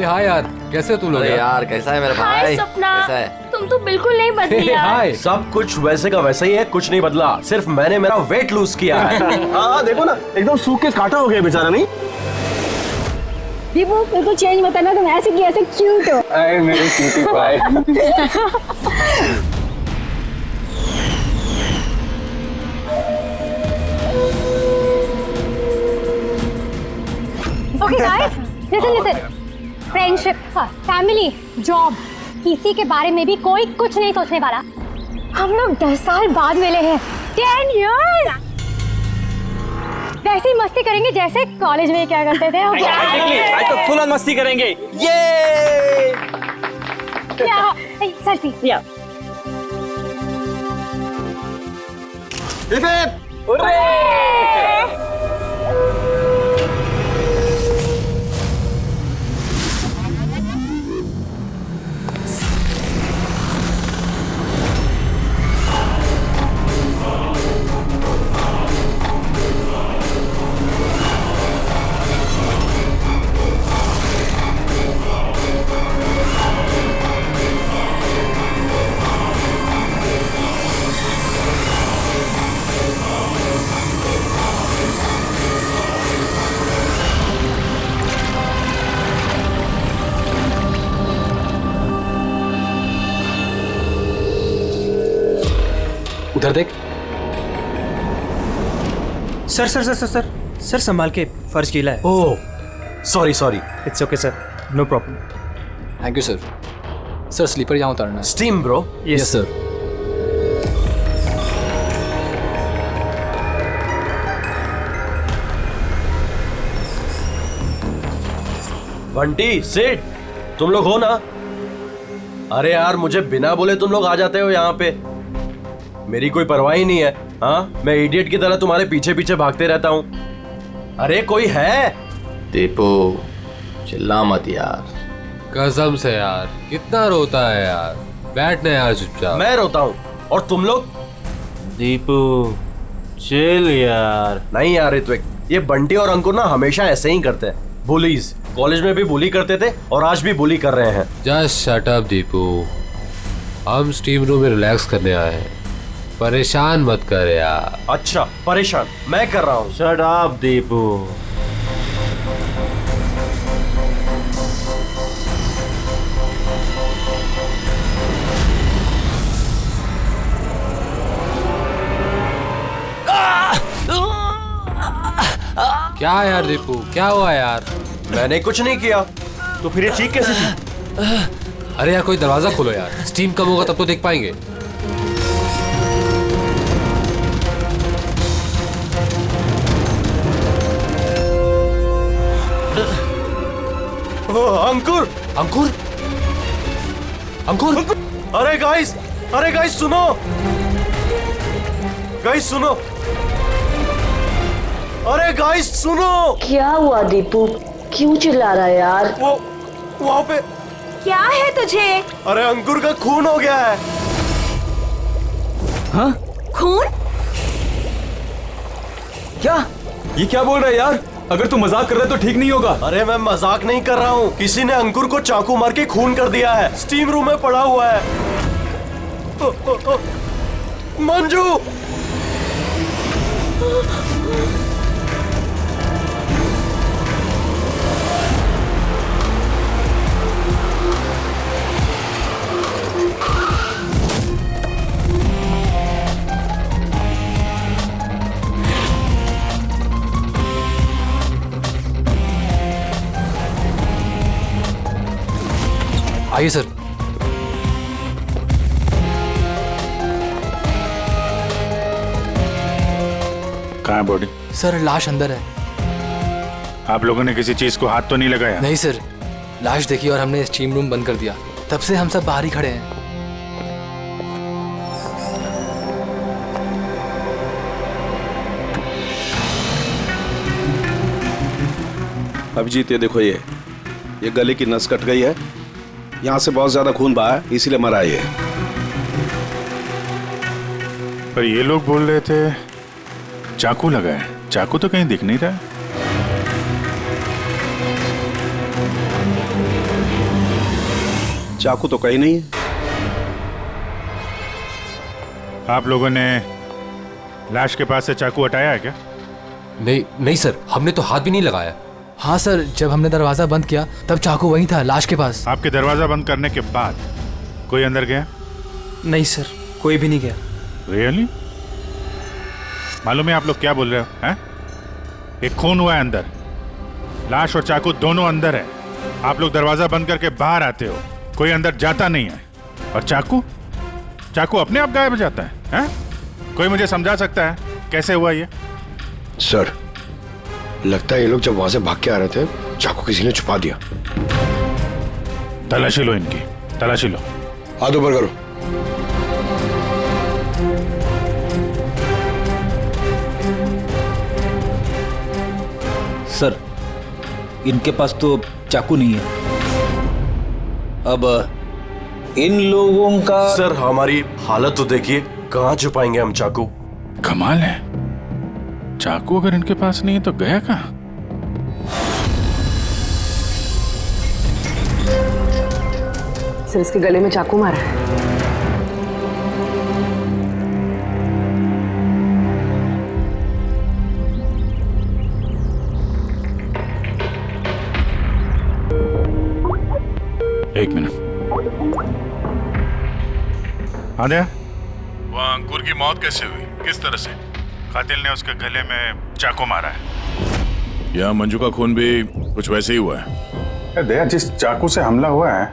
हाय यार, कैसे तुम लोग? अरे यार कैसा है मेरा हाय भाई? सपना, कैसा है? तुम तो बिल्कुल नहीं बदली यार। हाय। सब कुछ वैसे का वैसा ही है, कुछ नहीं बदला, सिर्फ मैंने मेरा वेट लूज किया है। हाँ देखो ना, एकदम सूख के काटा हो गया बेचारा। नहीं दीपू बिल्कुल चेंज मत करना, तुम ऐसे की ऐसे क्यूट हो। अरे मेरे क्यूटी भाई। Okay guys, listen. Friendship, family, job, किसी के बारे में भी कोई कुछ नहीं सोचने वाला। हम लोग 10 साल बाद मिले हैं, 10 years। वैसे ही मस्ती करेंगे जैसे कॉलेज में क्या करते थे। आज तो फुल ऑन मस्ती करेंगे। ये सेल्फी। उधर देख। Sir sir sir sir sir sir संभाल के, फर्श गीला है। Oh sorry. It's okay sir, no problem. Thank you sir. Sir slipper यहाँ उतारना है। Steam bro. Yes sir. Bunty sit, तुम लोग हो ना? अरे यार मुझे बिना बोले तुम लोग आ जाते हो यहाँ पे, मेरी कोई परवाह ही नहीं है। हाँ, मैं इडियट की तरह तुम्हारे पीछे पीछे भागते रहता हूँ। अरे कोई है? दीपू चिल्ला मत यार। कसम से यार, कितना रोता है यार। बैठना यार चुपचाप। मैं रोता हूँ और तुम लोग? दीपू चिल यार। नहीं यार ऋत्विक, ये बंटी और अंकुर ना हमेशा ऐसे ही करते हैं। बुलीज, कॉलेज में भी बुली करते थे और आज भी बुली कर रहे हैं। जस्ट शट अप दीपू, हम स्टीम रूम में रिलैक्स करने आए हैं, परेशान मत कर यार। अच्छा परेशान मैं कर रहा हूँ। Shut up Deepu. क्या यार दीपू, क्या हुआ यार? मैंने कुछ नहीं किया। तो फिर ये चीख कैसे थी? अरे यार कोई दरवाजा खोलो यार, स्टीम कम होगा तब तो देख पाएंगे। अंकुर अंकुर अंकुर। अरे गाइस सुनो, गाइस सुनो, अरे गाइस सुनो। क्या हुआ दीपू, क्यों चिल्ला रहा है यार? वो वहाँ पे क्या है तुझे? अरे अंकुर का खून हो गया है। हाँ? खून? क्या? ये क्या बोल रहा है यार? अगर तू मजाक कर रहा है तो ठीक नहीं होगा। अरे मैं मजाक नहीं कर रहा हूँ, किसी ने अंकुर को चाकू मार के खून कर दिया है, स्टीम रूम में पड़ा हुआ है। मंजू, आइए सर। कहाँ है बॉडी? सर लाश अंदर है। आप लोगों ने किसी चीज को हाथ तो नहीं लगाया? नहीं सर, लाश देखी और हमने स्टीम रूम बंद कर दिया, तब से हम सब बाहर ही खड़े हैं। अभिजीत ये देखो, ये गले की नस कट गई है, यहाँ से बहुत ज्यादा खून बहा है, इसीलिए मरा ये। पर ये लोग बोल रहे थे चाकू लगा है, चाकू तो कहीं दिख नहीं रहा। चाकू तो कहीं नहीं है। आप लोगों ने लाश के पास से चाकू हटाया है क्या? नहीं नहीं सर, हमने तो हाथ भी नहीं लगाया। हाँ सर, जब हमने दरवाजा बंद किया तब चाकू वहीं था, लाश के पास। आपके दरवाजा बंद करने के बाद कोई अंदर गया? नहीं सर, कोई भी नहीं गया। रियली? मालूम है आप लोग क्या बोल रहे हो? हैं? एक खून हुआ है अंदर, लाश और चाकू दोनों अंदर है। आप लोग दरवाजा बंद करके बाहर आते हो, कोई अंदर जाता नहीं है। और चाकू चाकू अपने आप गायब हो जाता है, हैं? कोई मुझे समझा सकता है कैसे हुआ ये? सर, लगता है ये लोग जब वहां से भाग के आ रहे थे, चाकू किसी ने छुपा दिया। तलाशी लो इनकी, तलाशी लो। हाथ ऊपर करो। सर, इनके पास तो चाकू नहीं है। अब इन लोगों का। सर, हमारी हालत तो देखिए, कहाँ छुपाएंगे हम चाकू? कमाल है, चाकू अगर इनके पास नहीं है तो गया कहाँ? सर, इसके गले में चाकू मारा है। एक मिनट। आद्या, वो अंकुर की मौत कैसे हुई? किस तरह से कातिल ने उसके गले में चाकू मारा है? या मंजू का खून भी कुछ वैसे ही हुआ है। दया, जिस चाकू से हमला हुआ है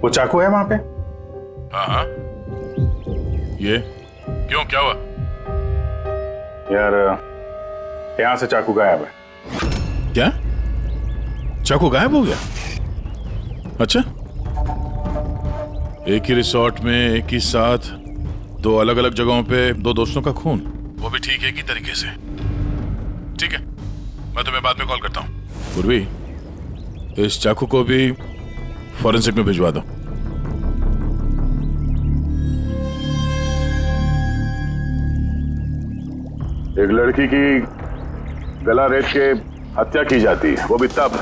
वो चाकू है वहां पे? हाँ। ये क्यों, क्या हुआ? यार, यहाँ से चाकू गायब है। क्या? चाकू गायब हो गया? अच्छा, एक ही रिसोर्ट में एक ही साथ दो अलग अलग जगहों पे दो दोस्तों का खून, वो भी ठीक एक ही तरीके से। ठीक है, मैं तुम्हें बाद में कॉल करता हूँ। पूर्वी, इस चाकू को भी फॉरेंसिक में भिजवा दो। एक लड़की की गला रेत के हत्या की जाती है, वो भी तब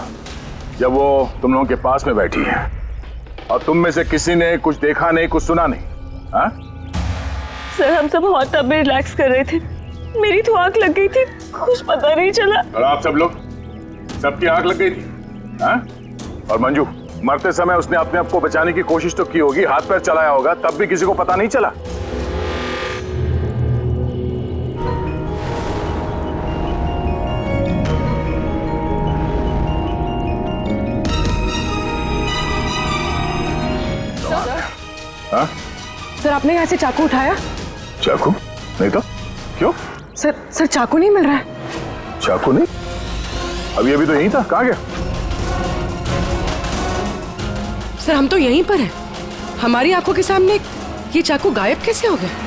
जब वो तुम लोगों के पास में बैठी है और तुम में से किसी ने कुछ देखा नहीं, कुछ सुना नहीं। हाँ? सर, हम सब हॉट टब में रिलैक्स कर रहे थे, मेरी तो आंख लग गई थी, कुछ पता नहीं चला। और आप सब लोग, सबकी आंख लग गई थी? हाँ? और मंजू, मरते समय उसने अपने आप को बचाने की कोशिश तो की होगी, हाथ पैर चलाया होगा, तब भी किसी को पता नहीं चला। हाँ? सर, आपने यहाँ से चाकू उठाया? चाकू नहीं तो क्यों? सर चाकू नहीं मिल रहा है। चाकू नहीं? अभी तो यहीं था, कहाँ गया? सर, हम तो यहीं पर हैं, हमारी आंखों के सामने ये चाकू गायब कैसे हो गया?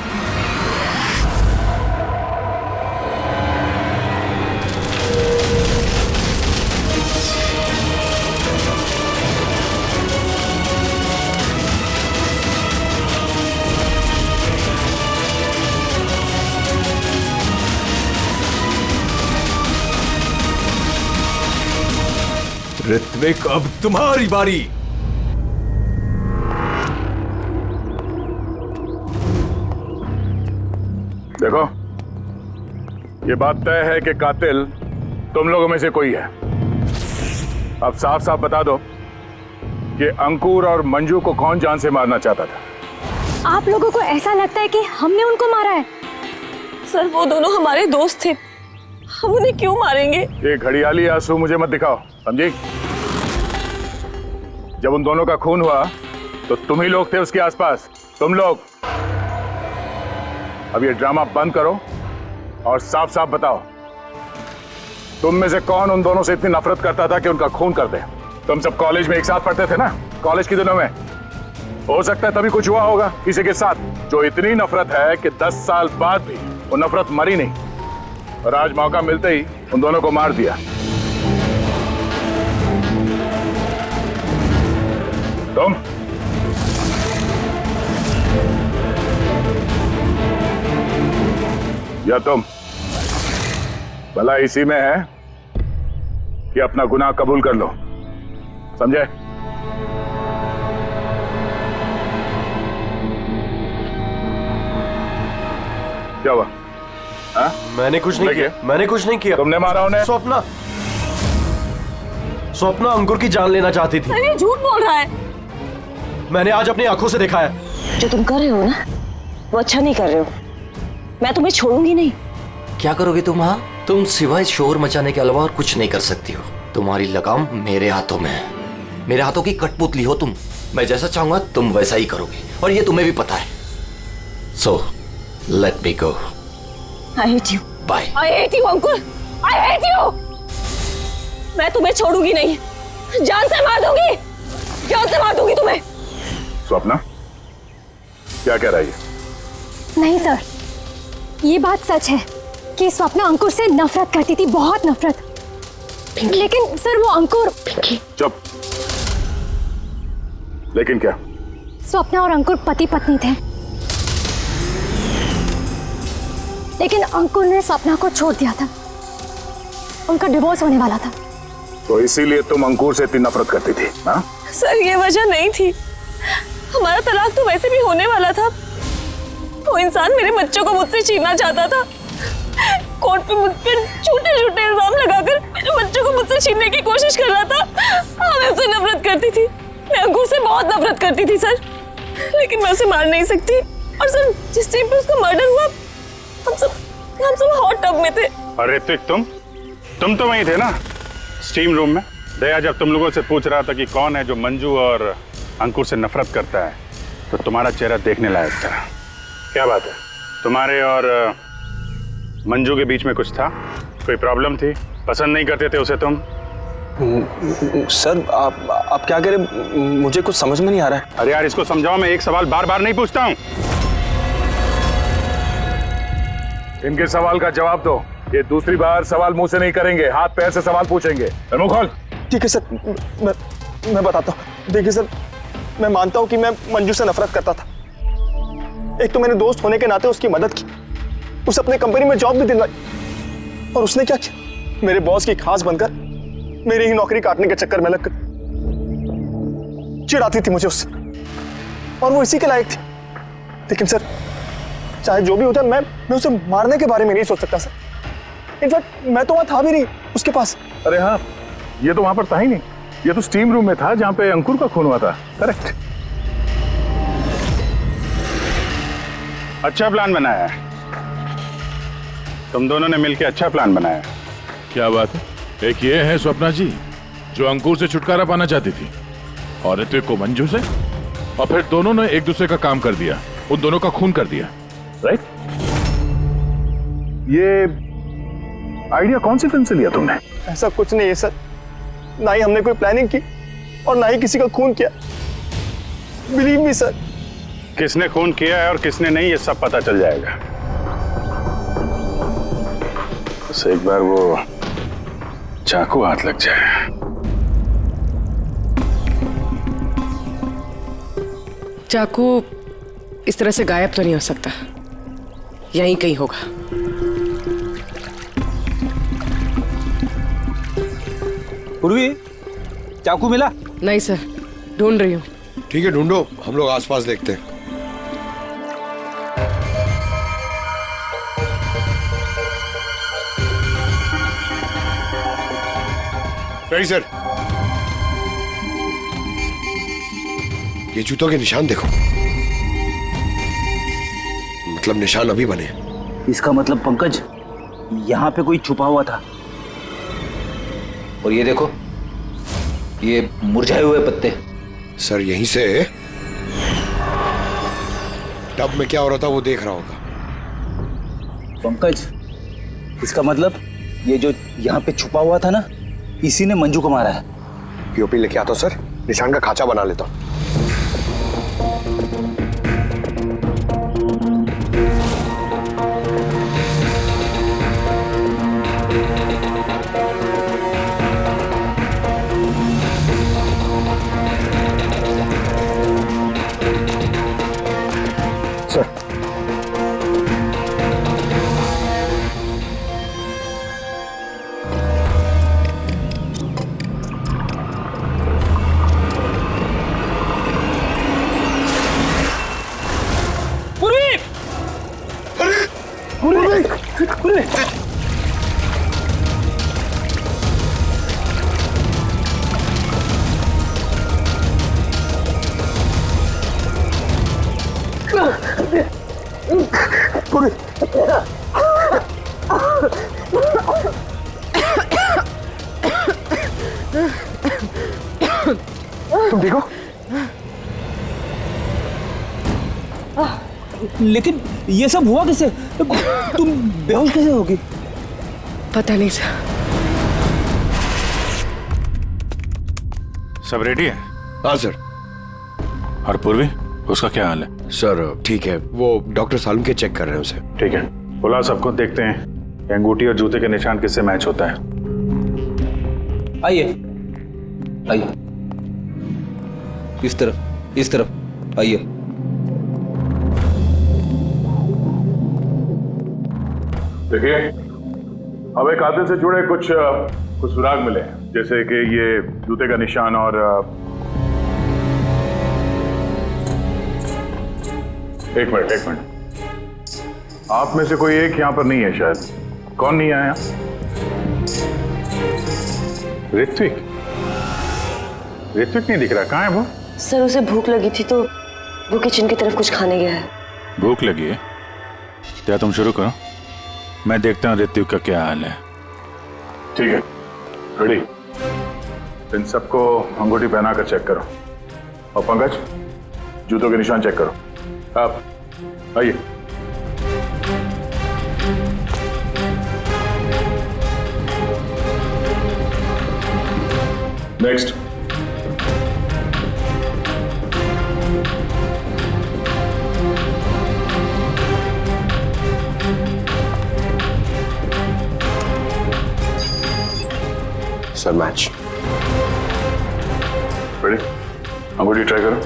ऋत्विक, अब तुम्हारी बारी। देखो, ये बात तय है कि कातिल तुम लोगों में से कोई है। अब साफ साफ बता दो कि अंकुर और मंजू को कौन जान से मारना चाहता था। आप लोगों को ऐसा लगता है कि हमने उनको मारा है? सर, वो दोनों हमारे दोस्त थे, हम उन्हें क्यों मारेंगे? ये घड़ियाली आंसू मुझे मत दिखाओ, समझी? जब उन दोनों का खून हुआ तो तुम ही लोग थे उसके आसपास, तुम लोग। अब ये ड्रामा बंद करो और साफ साफ बताओ, तुम में से कौन उन दोनों से इतनी नफरत करता था कि उनका खून कर दे? तुम सब कॉलेज में एक साथ पढ़ते थे ना, कॉलेज के दिनों में। हो सकता है तभी कुछ हुआ होगा किसी के साथ, जो इतनी नफरत है कि 10 साल बाद भी वो नफरत मरी नहीं, और आज मौका मिलते ही उन दोनों को मार दिया। तुम या तुम, भला इसी में है कि अपना गुनाह कबूल कर लो, समझे? क्या हुआ? हाँ? मैंने कुछ नहीं किया। मैंने कुछ नहीं किया। तुमने मारा उन्हें? स्वप्ना अंकुर की जान लेना चाहती थी। ये झूठ बोल रहा है। मैंने आज अपनी आंखों से देखा है। जो तुम कर रहे हो ना, वो अच्छा नहीं कर रहे हो। मैं तुम्हें छोड़ूंगी नहीं। क्या करोगी तुम? हाँ, तुम सिवाय शोर मचाने के अलावा और कुछ नहीं कर सकती हो। तुम्हारी लगाम मेरे हाथों में है। मेरे हाथों की कठपुतली हो तुम। मैं जैसा चाहूंगा तुम वैसा ही करोगे, और ये तुम्हें भी पता है। So let me go. I hate you. Bye. I hate you Ankur. I hate you. मैं तुम्हें छोड़ूंगी नहीं। जान से मार दूंगी। जान से मार दूंगी तुम्हें। स्वप्ना, क्या कह रही है? नहीं सर, ये बात सच है कि स्वप्ना अंकुर से नफरत करती थी, बहुत नफरत। लेकिन सर वो अंकुर। चुप। लेकिन क्या? स्वप्ना और अंकुर पति पत्नी थे, लेकिन अंकुर ने स्वप्ना को छोड़ दिया था। उनका डिवोर्स होने वाला था। तो इसीलिए तुम अंकुर से इतनी नफरत करती थी? हाँ? सर ये वजह नहीं थी। हमारा तलाक तो वैसे भी होने वाला था। वो इंसान मेरे बच्चों को मुझसे छीनना चाहता था। कोर्ट पे मुझ पर झूठे झूठे इल्जाम लगाकर मेरे बच्चों को मुझसे छीनने की कोशिश कर रहा था। मैं उससे नफरत करती थी। मैं अंकुर से बहुत नफरत करती थी सर, लेकिन मैं उसे मार नहीं सकती। और सर जिस टाइम पे उसका मर्डर हुआ, हम सब हॉट टब में थे। और ऋतिक, तुम तो वहीं थे ना, स्टीम रूम में। दया जब तुम लोगों से पूछ रहा था कि कौन है जो मंजू और अंकुर से नफरत करता है, तो तुम्हारा चेहरा देखने लायक था। क्या बात है, तुम्हारे और मंजू के बीच में कुछ था? कोई प्रॉब्लम थी? पसंद नहीं करते थे उसे तुम? सर आप क्या कह रहे? मुझे कुछ समझ में नहीं आ रहा है। अरे यार इसको समझाओ, मैं एक सवाल बार बार नहीं पूछता हूँ। इनके सवाल का जवाब दो। ये दूसरी बार सवाल मुंह से नहीं करेंगे, हाथ पैर से सवाल पूछेंगे। मुंह खोल। ठीक है सर, मैं बताता हूँ। देखिए सर, मैं मानता हूँ कि मैं मंजू से नफरत करता था। एक तो मैंने दोस्त होने के नाते उसकी मदद की, उसे अपने कंपनी में जॉब भी दिलवाई, और उसने क्या किया? मेरे बॉस की खास बनकर मेरी ही नौकरी काटने के चक्कर में लगकर चिढ़ाती थी मुझे उससे, और वो इसी के लायक थी। लेकिन सर चाहे जो भी हो जाए, मैं उसे मारने के बारे में नहीं सोच सकता सर। इनफैक्ट मैं तो वहां था भी नहीं उसके पास। अरे हाँ, ये तो वहां पर था ही नहीं। ये तो स्टीम रूम में था जहां पे अंकुर का खून हुआ था। करेक्ट। अच्छा प्लान बनाया है तुम दोनों ने मिलकर, अच्छा प्लान बनाया है। क्या बात है? एक ये है स्वप्ना जी जो अंकुर से छुटकारा पाना चाहती थी, और ऋतिक को मंजू से, और फिर दोनों ने एक दूसरे का काम कर दिया, उन दोनों का खून कर दिया। राइट। ये आइडिया कौन सी फिल्म से लिया तुमने? ऐसा कुछ नहीं है सर, ना ही हमने कोई प्लानिंग की और ना ही किसी का खून किया। Believe me sir. किसने खून किया है और किसने नहीं, ये सब पता चल जाएगा। बस एक बार वो चाकू हाथ लग जाए। चाकू इस तरह से गायब तो नहीं हो सकता, यहीं कहीं होगा। पूर्वी, चाकू मिला? नहीं सर, ढूंढ रही हूँ। ठीक है, ढूंढो, हम लोग आसपास देखते हैं। Ready sir. ये जूतों के निशान देखो, मतलब निशान अभी बने। इसका मतलब पंकज यहाँ पे कोई छुपा हुआ था। और ये देखो, ये मुरझाए हुए पत्ते। सर यहीं से टब में क्या हो रहा था वो देख रहा होगा। पंकज, इसका मतलब ये जो यहाँ पे छुपा हुआ था ना, इसी ने मंजू को मारा है। पीओपी लेके आता हूं सर, निशान का खांचा बना लेता हूं। तुम ठीक हो? लेकिन ये सब हुआ कैसे? तुम बेहोश कैसे होगी? पता नहीं सर। सब रेडी है? हाँ सर। और पूर्वी, उसका क्या हाल है? सर ठीक है, वो डॉक्टर सालम के चेक कर रहे हैं उसे। ठीक है, बुला सबको, देखते हैं ये अंगूठी और जूते के निशान किससे मैच होता है। आइए आइए, इस तरफ आइए। देखिए, हमें कातिल से जुड़े कुछ सुराग मिले, जैसे कि ये जूते का निशान और एक मिनट, आप में से कोई एक यहाँ पर नहीं है शायद। कौन नहीं आया? ऋत्विक नहीं दिख रहा, कहाँ है वो? सर उसे भूख लगी थी तो वो किचन की तरफ कुछ खाने गया है। भूख लगी है? क्या तुम शुरू करो, मैं देखता हूँ ऋत्विक का क्या हाल है। ठीक है, रेडी। इन सबको अंगूठी पहना कर चेक करो। और पंकज, जूतों के निशान चेक करो। आप आइए। नेक्स्ट। Sir match. रेडी? अंगूठी ट्राई करो।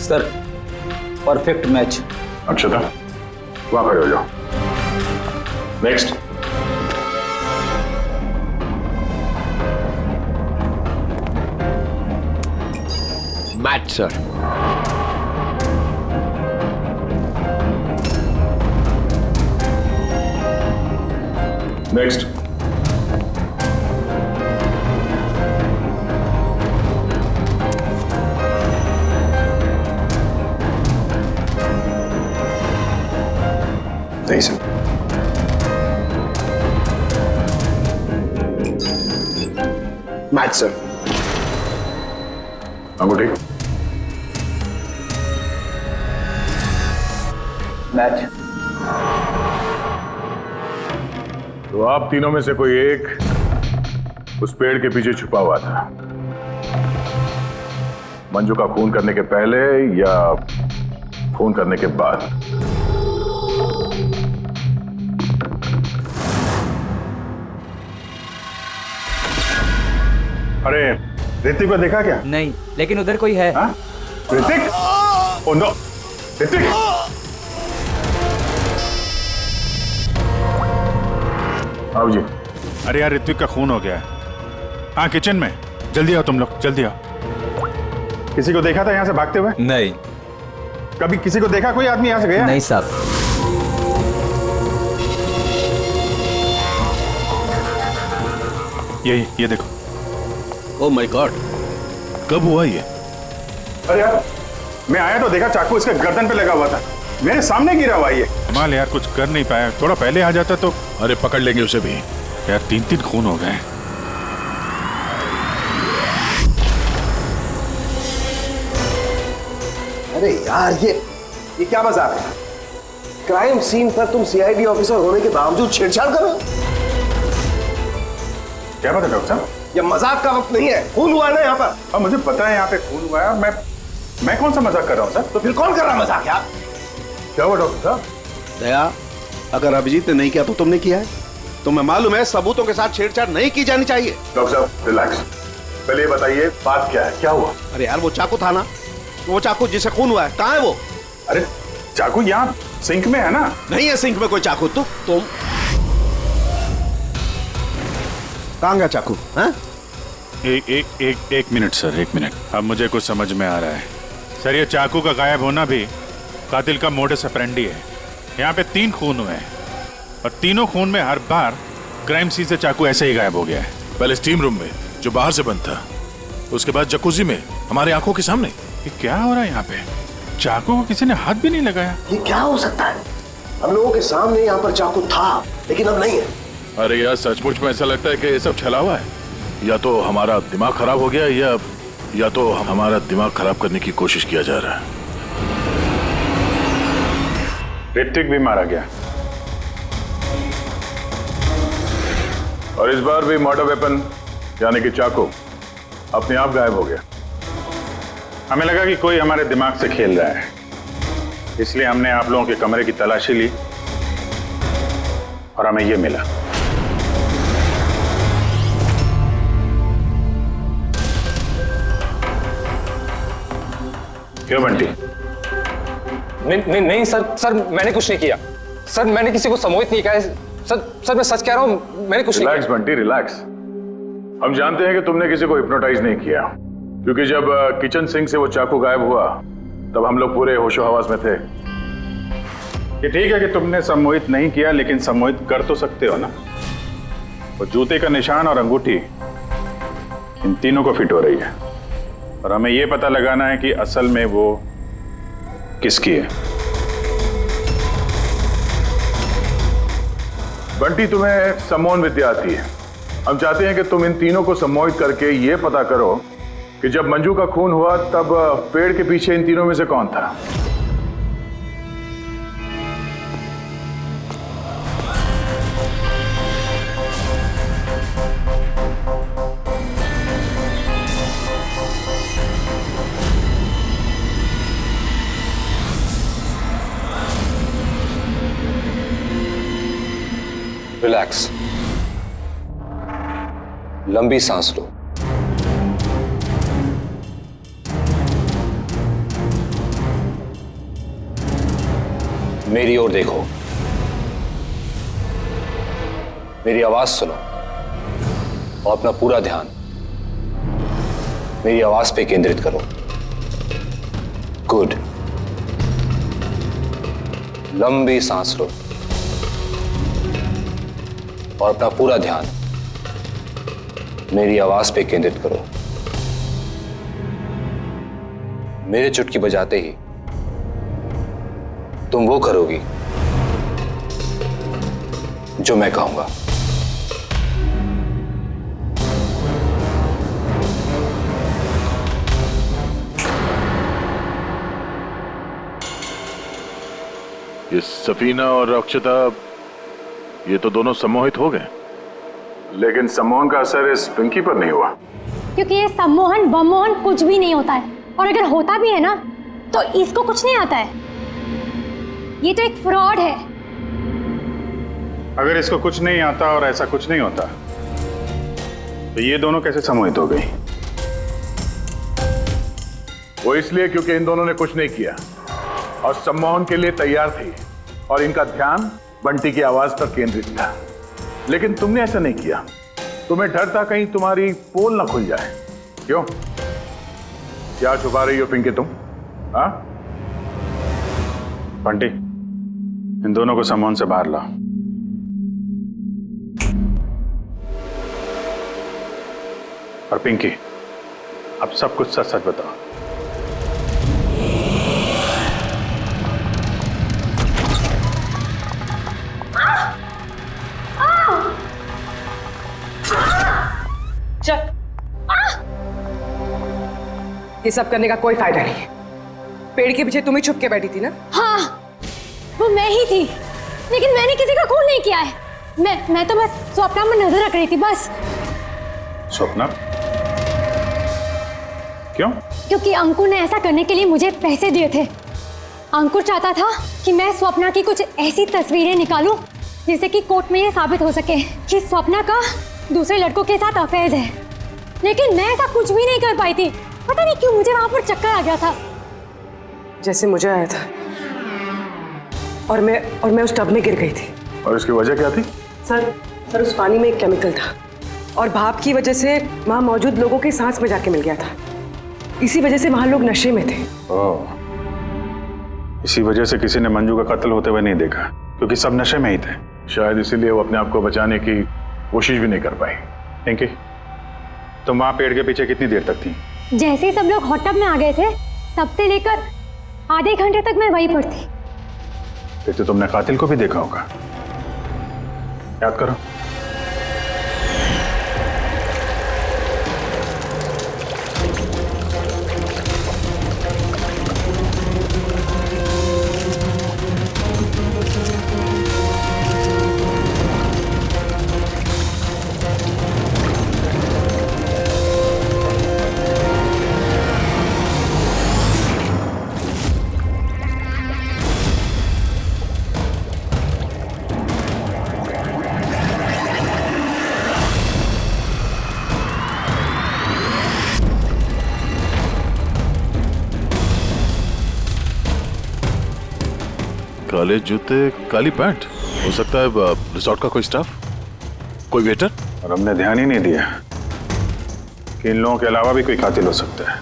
Sir perfect match. अच्छा था, वहां खड़े हो जाओ। नेक्स्ट। Match sir. नेक्स्ट। नहीं सर। Match sir. अंगूठी। मैच। तो आप तीनों में से कोई एक उस पेड़ के पीछे छुपा हुआ था, मंजू का खून करने के पहले या खून करने के बाद? अरे ऋतिक को देखा क्या? नहीं, लेकिन उधर कोई है। ऋतिक? Oh no, Hrithik! आओ जी। अरे यार, ऋत्विक का खून हो गया है। हाँ, किचन में। जल्दी आओ तुम लोग, जल्दी आओ। किसी को देखा था यहाँ से भागते हुए? नहीं। कभी किसी को देखा कोई आदमी यहाँ से गया? नहीं साहब। ये देखो। ओह माय गॉड, कब हुआ ये? अरे यार, मैं आया तो देखा चाकू इसके गर्दन पे लगा हुआ था, मेरे सामने गिरा हुआ ये। कमाल यार, कुछ कर नहीं पाया, थोड़ा पहले आ जाता तो। अरे पकड़ लेंगे उसे भी यार, 3 खून हो गए। अरे यार, ये क्या मजाक है? क्राइम सीन पर तुम सीआईडी ऑफिसर होने के बावजूद छेड़छाड़ कर रहे हो? क्या बात है डॉक्टर साहब? ये मजाक का वक्त नहीं है, खून हुआ है ना यहाँ पर। अब मुझे पता है यहाँ पे खून हुआ है, और मैं कौन सा मजाक कर रहा हूँ सर? तो फिर कौन कर रहा है मजाक यार? क्या हुआ डॉक्टर साहब? दया, अगर अभिजीत ने नहीं किया तो तुमने किया है? तुम्हें मालूम है सबूतों के साथ छेड़छाड़ नहीं की जानी चाहिए। डॉक्टर साहब रिलैक्स, पहले ये बताइए बात क्या है, क्या हुआ? अरे यार, वो चाकू था ना, वो चाकू जिसे खून हुआ है, कहाँ है वो? अरे चाकू यहाँ सिंक में है ना? नहीं है सिंक में कोई चाकू। तुम कहाँ गया चाकू? हाँ? एक मिनट सर, 1 मिनट। अब मुझे कुछ समझ में आ रहा है सर। ये चाकू का गायब होना भी कातिल का मोडस ऑपरेंडी है। यहाँ पे 3 खून हुए हैं और तीनों खून में हर बार क्राइम सीन से चाकू ऐसे ही गायब हो गया है। पहले स्टीम रूम में जो बाहर से बंद था, उसके बाद जकूजी में हमारे आंखों के सामने। ये क्या हो रहा है यहाँ पे? चाकू को किसी ने हाथ भी नहीं लगाया। ये क्या हो सकता है? हम लोगों के सामने यहाँ पर चाकू था लेकिन अब नहीं है। अरे यार सचमुच में ऐसा लगता है कि ये सब छलावा है। या तो हमारा दिमाग खराब हो गया या तो हमारा दिमाग खराब करने की कोशिश किया जा रहा है। ऋतिक भी मारा गया और इस बार भी मर्डर वेपन यानी कि चाकू अपने आप गायब हो गया। हमें लगा कि कोई हमारे दिमाग से खेल रहा है, इसलिए हमने आप लोगों के कमरे की तलाशी ली और हमें यह मिला। क्यों बंटी? नहीं सर मैंने कुछ नहीं किया। सर मैंने किसी को सम्मोहित नहीं किया है। सर मैं सच कह रहा हूं, मैंने कुछ नहीं किया। Relax Bunty, relax. हम जानते हैं कि तुमने किसी को हिप्नोटाइज नहीं किया, क्योंकि जब किचन सिंक से वो चाकू गायब हुआ तब हम लोग पूरे होशो हवास में थे। ये ठीक है कि तुमने सम्मोहित नहीं किया, लेकिन सम्मोहित कर तो सकते हो ना। वो जूते का निशान और अंगूठी इन तीनों को फिट हो रही है और हमें यह पता लगाना है कि असल में वो किसकी है। बंटी, तुम्हें सम्मोहन विद्या आती है। हम चाहते हैं कि तुम इन तीनों को सम्मोहित करके ये पता करो कि जब मंजू का खून हुआ तब पेड़ के पीछे इन तीनों में से कौन था। रिलैक्स, लंबी सांस लो। मेरी ओर देखो, मेरी आवाज सुनो और अपना पूरा ध्यान मेरी आवाज पे केंद्रित करो। गुड। लंबी सांस लो और अपना पूरा ध्यान मेरी आवाज पे केंद्रित करो। मेरे चुटकी बजाते ही तुम वो करोगी जो मैं कहूंगा। ये सफीना और अक्षता, ये तो दोनों सम्मोहित हो गए, लेकिन सम्मोहन का असर इस पिंकी पर नहीं हुआ। क्योंकि ये सम्मोहन बमोहन कुछ भी नहीं होता है, और अगर होता भी है ना तो इसको कुछ नहीं आता है। ये तो एक फ्रॉड है। अगर इसको कुछ नहीं आता और ऐसा कुछ नहीं होता तो ये दोनों कैसे सम्मोहित हो गई? वो इसलिए क्योंकि इन दोनों ने कुछ नहीं किया और सम्मोहन के लिए तैयार थी और इनका ध्यान बंटी की आवाज पर केंद्रित था। लेकिन तुमने ऐसा नहीं किया। तुम्हें डर था कहीं तुम्हारी पोल ना खुल जाए। क्यों? क्या छुपा रही हो पिंकी तुम? हाँ? बंटी, इन दोनों को सम्मोहन से बाहर लाओ। और पिंकी, अब सब कुछ सच सच बताओ। चल, ये सब करने का कोई फायदा नहीं है। पेड़ के पीछे तुम ही छुप के बैठी थी ना? हाँ, वो मैं ही थी, लेकिन मैंने किसी का खून नहीं किया है। मैं तो बस स्वप्ना में नजर रख रही थी बस। स्वप्ना? क्यों? क्योंकि अंकुर ने ऐसा करने के लिए मुझे पैसे दिए थे। अंकुर चाहता था कि मैं स्वप्ना की कुछ ऐसी तस्वीरें निकालूं जिससे कि कोर्ट में ये साबित हो सके कि स्वप्ना का दूसरे लड़कों के साथ अफेयर है। लेकिन मैं ऐसा कुछ भी नहीं कर पाई थी। पता नहीं क्यों मुझे वहां पर चक्कर आ गया था, जैसे मुझे आया था। और मैं उस टब में गिर गई थी। और इसकी वजह क्या थी? सर उस पानी में एक केमिकल था और भाप की वजह से वहां मौजूद लोगों की सांस में जाके मिल गया था। इसी वजह से वहां लोग नशे में थे। ओह, इसी वजह से किसी ने मंजू का कत्ल होते हुए नहीं देखा, क्योंकि सब नशे में ही थे। शायद इसीलिए वो अपने आप को बचाने की कोशिश भी नहीं कर पाई। पिंकी, तुम वहां पेड़ के पीछे कितनी देर तक थी? जैसे ही सब लोग हॉट टब में आ गए थे तब से लेकर आधे घंटे तक मैं वहीं पर थी। फिर तो तुमने कातिल को भी देखा होगा। याद करो। काले जूते, काली पैंट। हो सकता है रिसोर्ट का कोई स्टाफ, कोई वेटर। और हमने ध्यान ही नहीं दिया कि इन लोगों के अलावा भी कोई कातिल हो सकता है।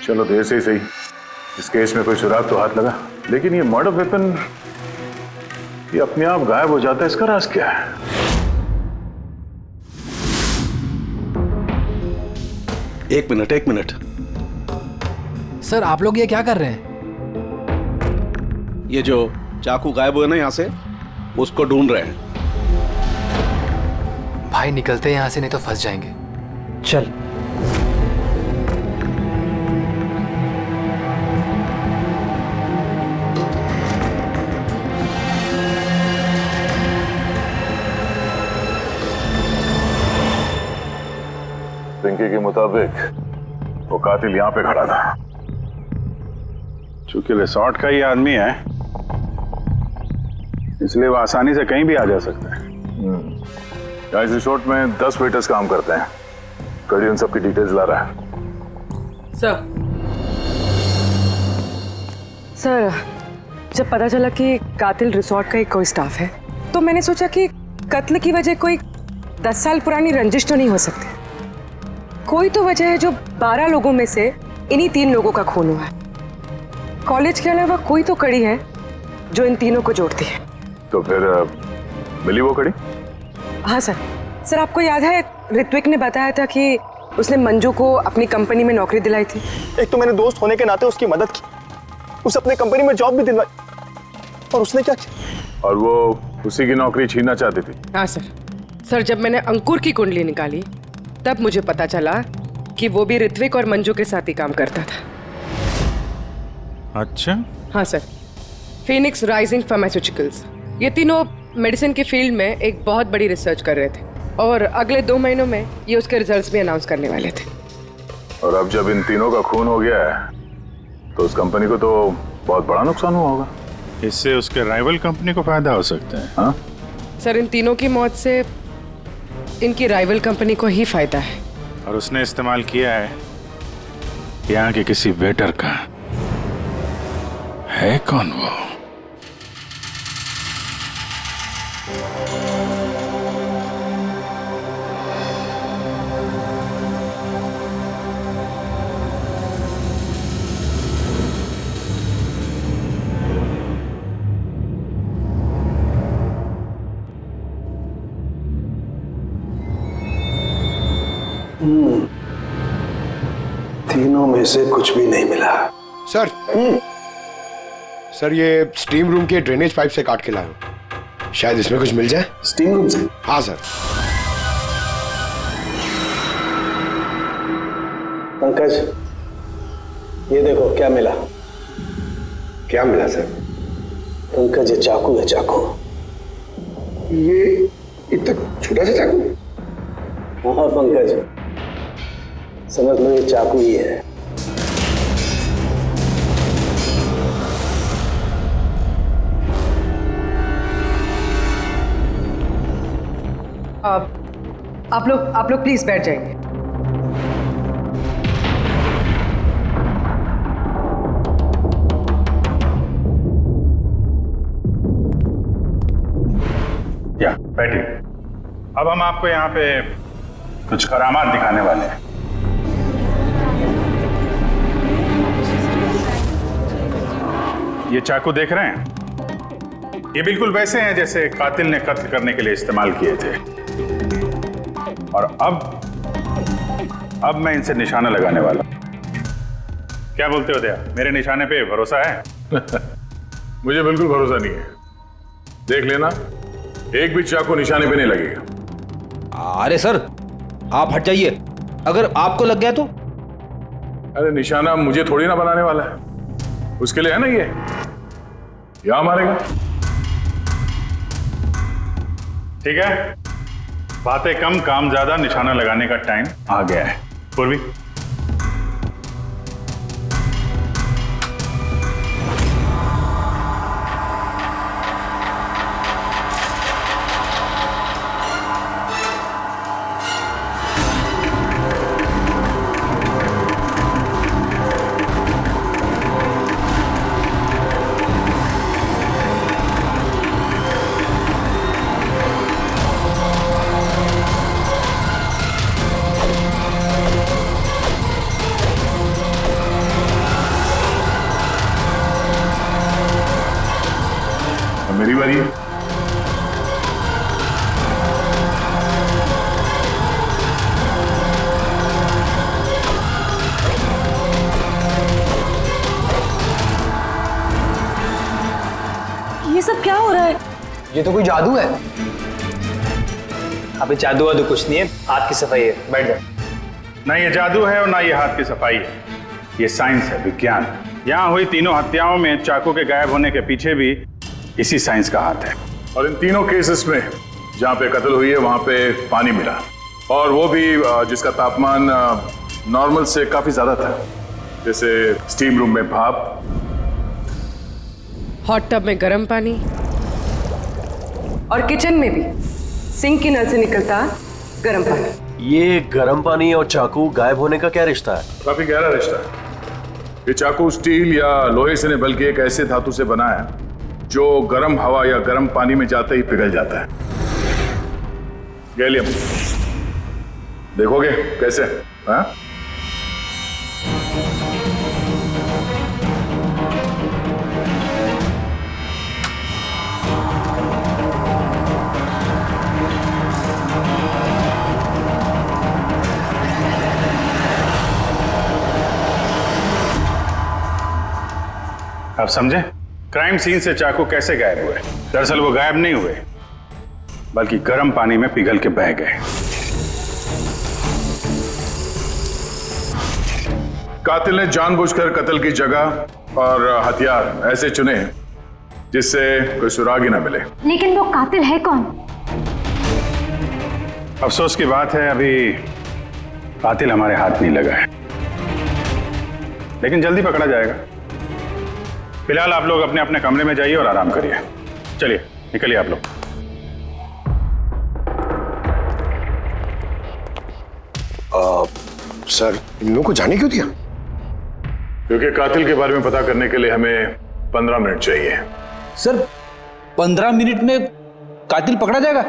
चलो देर से ही सही, इस केस में कोई सुराग तो हाथ लगा, लेकिन ये मर्डर वेपन ये अपने आप गायब हो जाता है, इसका राज क्या है? एक मिनट। सर आप लोग ये क्या कर रहे हैं? ये जो चाकू गायब हुआ ना यहाँ से, उसको ढूंढ रहे हैं। भाई निकलते हैं यहाँ से, नहीं तो फंस जाएंगे। चल। पिंकी के मुताबिक वो कातिल यहाँ पे खड़ा था। चूंकि रिसोर्ट का ही आदमी है, इसलिए वो आसानी से कहीं भी आ जा सकता है। इस रिसोर्ट में 10 वेटर्स काम करते हैं। कड़ी उन सबकी डिटेल्स ला रहा है। सर, जब पता चला कि कातिल रिसोर्ट का ही कोई स्टाफ है, तो मैंने सोचा कि कत्ल की वजह कोई 10 साल पुरानी रंजिश तो नहीं हो सकती। कोई तो वजह है जो 12 लोगों में से इन्हीं 3 लोगों का खून हुआ है। कॉलेज के अलावा कोई तो कड़ी है जो इन तीनों को जोड़ती है। तो फिर मिली वो कड़ी? हाँ सर, आपको याद है ऋत्विक ने बताया था कि उसने मंजू को अपनी कंपनी में नौकरी दिलाई थी। एक तो मैंने दोस्त होने के नाते उसकी मदद की, उसे अपने कंपनी में जॉब भी दिलवाई, और उसने क्या किया? और वो उसी की नौकरी छीनना चाहती थी। हाँ सर, जब मैंने अंकुर की कुंडली निकाली तब मुझे पता चला कि वो भी ऋत्विक और मंजू के साथ ही काम करता था। अच्छा। हाँ सर, फिनिक्स राइजिंग फार्मास्यूटिकल्स, ये तीनों मेडिसिन की फील्ड में एक बहुत बड़ी रिसर्च कर रहे थे और अगले 2 महीनों में ये उसके रिजल्ट्स भी अनाउंस करने वाले थे। और अब जब इन तीनों का खून हो गया है तो उस कंपनी को तो बहुत बड़ा नुकसान हुआ होगा। इससे उसके राइवल कंपनी को फायदा हो सकता है। हाँ सर, इन तीनों की मौत से इनकी राइवल कंपनी को ही फायदा है। और उसने इस्तेमाल किया है यहाँ के किसी वेटर का। है कौन वो? तीनों में से कुछ भी नहीं मिला। सर सर, ये स्टीम रूम के ड्रेनेज पाइप से काट के लाया हूं, शायद इसमें कुछ मिल जाए। स्टीम रूम से? हाँ सर। पंकज, ये देखो क्या मिला। क्या मिला सर? पंकज, ये चाकू है, चाकू। ये इतना छोटा सा चाकू? हाँ पंकज, समझ लो ये चाकू ही है। आप लोग प्लीज बैठ जाएंगे। या बैठिए। अब हम आपको यहाँ पे कुछ करामात दिखाने वाले हैं। ये चाकू देख रहे हैं? ये बिल्कुल वैसे हैं जैसे कातिल ने कत्ल करने के लिए इस्तेमाल किए थे। और अब अब मैं इनसे निशाना लगाने वाला हूं। क्या बोलते हो दया, मेरे निशाने पे भरोसा है? मुझे बिल्कुल भरोसा नहीं है। देख लेना, एक भी चाकू निशाने पे नहीं लगेगा। अरे सर, आप हट जाइए, अगर आपको लग गया तो? अरे निशाना मुझे थोड़ी ना बनाने वाला है, उसके लिए है ना ये, यहां मारेगा। ठीक है, बातें कम काम ज्यादा, निशाना लगाने का टाइम आ गया है। पूर्वी, मेरी बारी है। ये सब क्या हो रहा है? ये तो कोई जादू है। अबे जादू वादू कुछ नहीं है, हाथ की सफाई है, बैठ जा। ना ये जादू है और ना ये हाथ की सफाई है, ये साइंस है, विज्ञान। यहाँ हुई तीनों हत्याओं में चाकू के गायब होने के पीछे भी इसी साइंस का हाथ है। और इन तीनों केसेस में जहाँ पे कत्ल हुई है वहां पे पानी मिला, और वो भी जिसका तापमान नॉर्मल से काफी ज्यादा था, जैसे स्टीम रूम में भाप, हॉट टब में गर्म पानी, और किचन में भी सिंक की नल से निकलता गर्म पानी। ये गर्म पानी और चाकू गायब होने का क्या रिश्ता है? काफी गहरा रिश्ता है। ये चाकू स्टील या लोहे से नहीं बल्कि एक ऐसे धातु से बना है जो गर्म हवा या गर्म पानी में जाते ही पिघल जाता है। गैलियम, देखोगे कैसे? हाँ? अब समझे क्राइम सीन से चाकू कैसे गायब हुए? दरअसल वो गायब नहीं हुए, बल्कि गर्म पानी में पिघल के बह गए। कातिल ने जानबूझकर कत्ल की जगह और हथियार ऐसे चुने जिससे कोई सुराग ही ना मिले। लेकिन वो कातिल है कौन? अफसोस की बात है, अभी कातिल हमारे हाथ नहीं लगा है, लेकिन जल्दी पकड़ा जाएगा। फिलहाल आप लोग अपने अपने कमरे में जाइए और आराम करिए। चलिए निकलिए आप लोग। सर, इन लोगों को जाने क्यों दिया? क्योंकि कातिल के बारे में पता करने के लिए हमें 15 मिनट चाहिए। सर, 15 मिनट में कातिल पकड़ा जाएगा?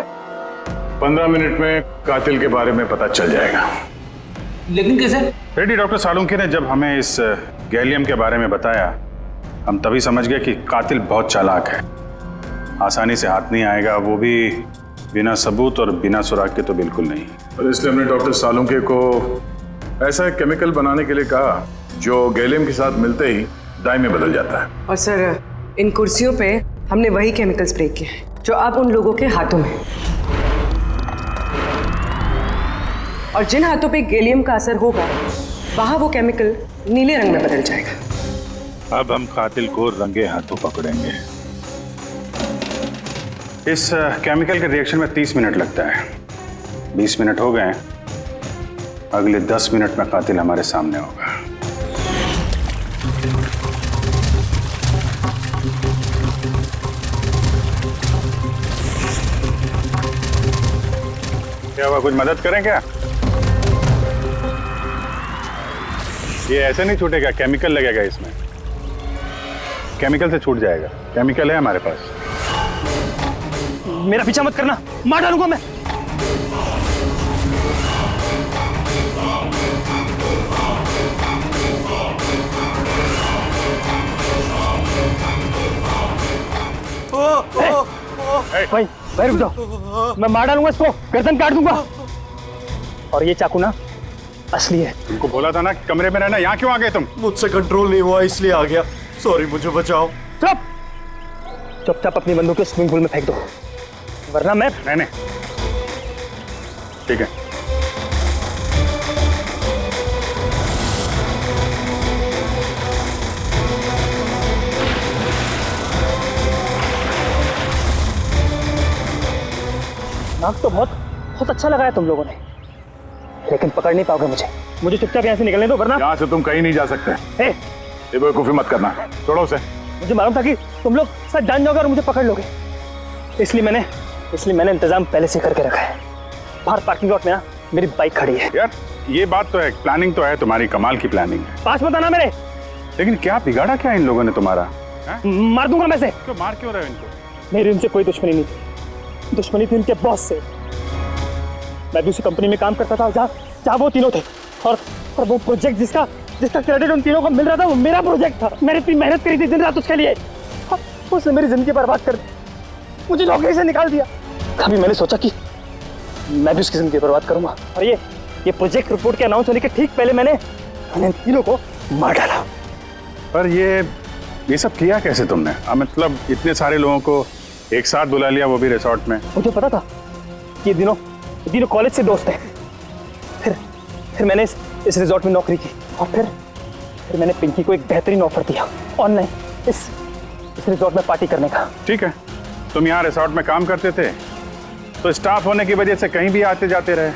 15 मिनट में कातिल के बारे में पता चल जाएगा। लेकिन कैसे? रेड्डी डॉक्टर सालुंके ने जब हमें इस गैलियम के बारे में बताया, हम तभी समझ गए कि कातिल बहुत चालाक है, आसानी से हाथ नहीं आएगा, वो भी बिना सबूत और बिना सुराग के तो बिल्कुल नहीं। और इसलिए हमने डॉक्टर सालुंके को ऐसा एक केमिकल बनाने के लिए कहा जो गैलियम के साथ मिलते ही डाई में बदल जाता है। और सर, इन कुर्सियों पे हमने वही केमिकल स्प्रे किया है जो अब उन लोगों के हाथों में है। और जिन हाथों पे गैलियम का असर होगा वहां वो केमिकल नीले रंग में बदल जाएगा। अब हम कातिल को रंगे हाथों पकड़ेंगे। इस केमिकल के रिएक्शन में 30 मिनट लगता है। 20 मिनट हो गए, अगले 10 मिनट में कातिल हमारे सामने होगा। क्या हुआ, कुछ मदद करें क्या? ये ऐसे नहीं छूटेगा, केमिकल लगेगा इसमें। केमिकल से छूट जाएगा, केमिकल है हमारे पास। मेरा पीछा मत करना, मार डालूंगा मैं। भाई भाई रुक जाओ, मैं मार डालूंगा इसको, गर्दन काट दूंगा। और ये चाकू ना असली है। तुमको बोला था ना कि कमरे में रहना, यहाँ क्यों आ गए तुम? मुझसे कंट्रोल नहीं हुआ इसलिए आ गया। सॉरी, मुझे बचाओ। चुपचाप अपनी बंदूक स्विमिंग पूल में फेंक दो, वरना मैं। नहीं, ठीक है। नाक तो बहुत अच्छा लगाया तुम लोगों ने, लेकिन पकड़ नहीं पाओगे मुझे। मुझे चुपचाप यहाँ से निकलने दो, वरना यहाँ से तुम कहीं नहीं जा सकते। ये बेवकूफी मत करना, छोड़ो उसे। मुझे मालूम था कि तुम लोग सच जान जाओगे और मुझे पकड़ लोगे, इसलिए मैंने इंतजाम पहले से करके रखा है। बाहर पार्किंग लॉट में ना मेरी बाइक खड़ी है। यार ये बात तो है, प्लानिंग तो है तुम्हारी, कमाल की प्लानिंग है। पास मत आना मेरे। लेकिन क्या बिगाड़ा क्या इन लोगों ने तुम्हारा? मार दूंगा मैं से। क्यों मार क्यों रहे हो इनको? मेरी उनसे कोई दुश्मनी नहीं थी, दुश्मनी थी उनके बॉस से। मैं भी उसी कंपनी में काम करता था जहाँ वो तीनों थे, और वो प्रोजेक्ट जिसका क्रेडिट उन तीनों को मिल रहा था वो मेरा प्रोजेक्ट था। मैंने इतनी मेहनत करी थी दिन रात उसके लिए, उसने मेरी जिंदगी बर्बाद कर दी, मुझे नौकरी से निकाल दिया। कभी मैंने सोचा कि मैं भी उसकी जिंदगी बर्बाद करूंगा, और ये प्रोजेक्ट रिपोर्ट के अनाउंस होने के ठीक पहले मैंने तीनों को मार डाला। पर ये सब किया कैसे तुमने? मतलब इतने सारे लोगों को एक साथ बुला लिया, वो भी रिसोर्ट में। मुझे पता था कि ये दिनों कॉलेज से दोस्त हैं। फिर मैंने इस रिसोर्ट में नौकरी की, और फिर मैंने पिंकी को एक बेहतरीन ऑफर दिया ऑनलाइन इस रिसोर्ट में पार्टी करने का। ठीक है, तुम यहाँ रिसोर्ट में काम करते थे तो स्टाफ होने की वजह से कहीं भी आते जाते रहे,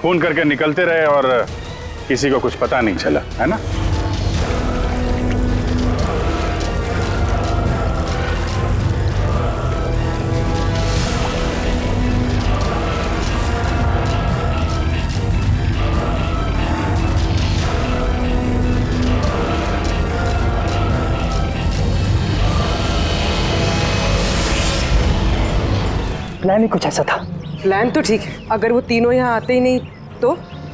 फोन करके निकलते रहे, और किसी को कुछ पता नहीं चला, है ना? प्लान ही कुछ ऐसा था। प्लान तो ठीक है, अगर वो तीनों यहाँ आते ही नहीं तो?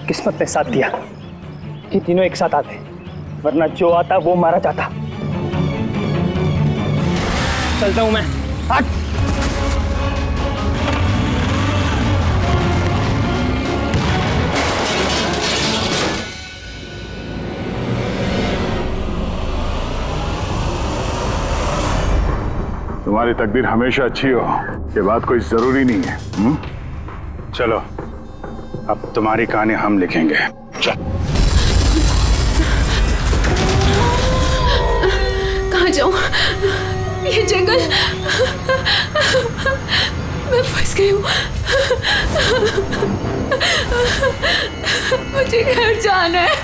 किस्मत ने साथ दिया कि तीनों एक साथ आते, वरना जो आता वो मारा जाता। चलता हूं मैं। हट। तुम्हारी तकदीर हमेशा अच्छी हो, ये बात कोई जरूरी नहीं है। चलो अब तुम्हारी कहानी हम लिखेंगे। चल। कहाँ जाऊं? ये जंगल, मैं फंस गई हूँ। मुझे घर जाना है।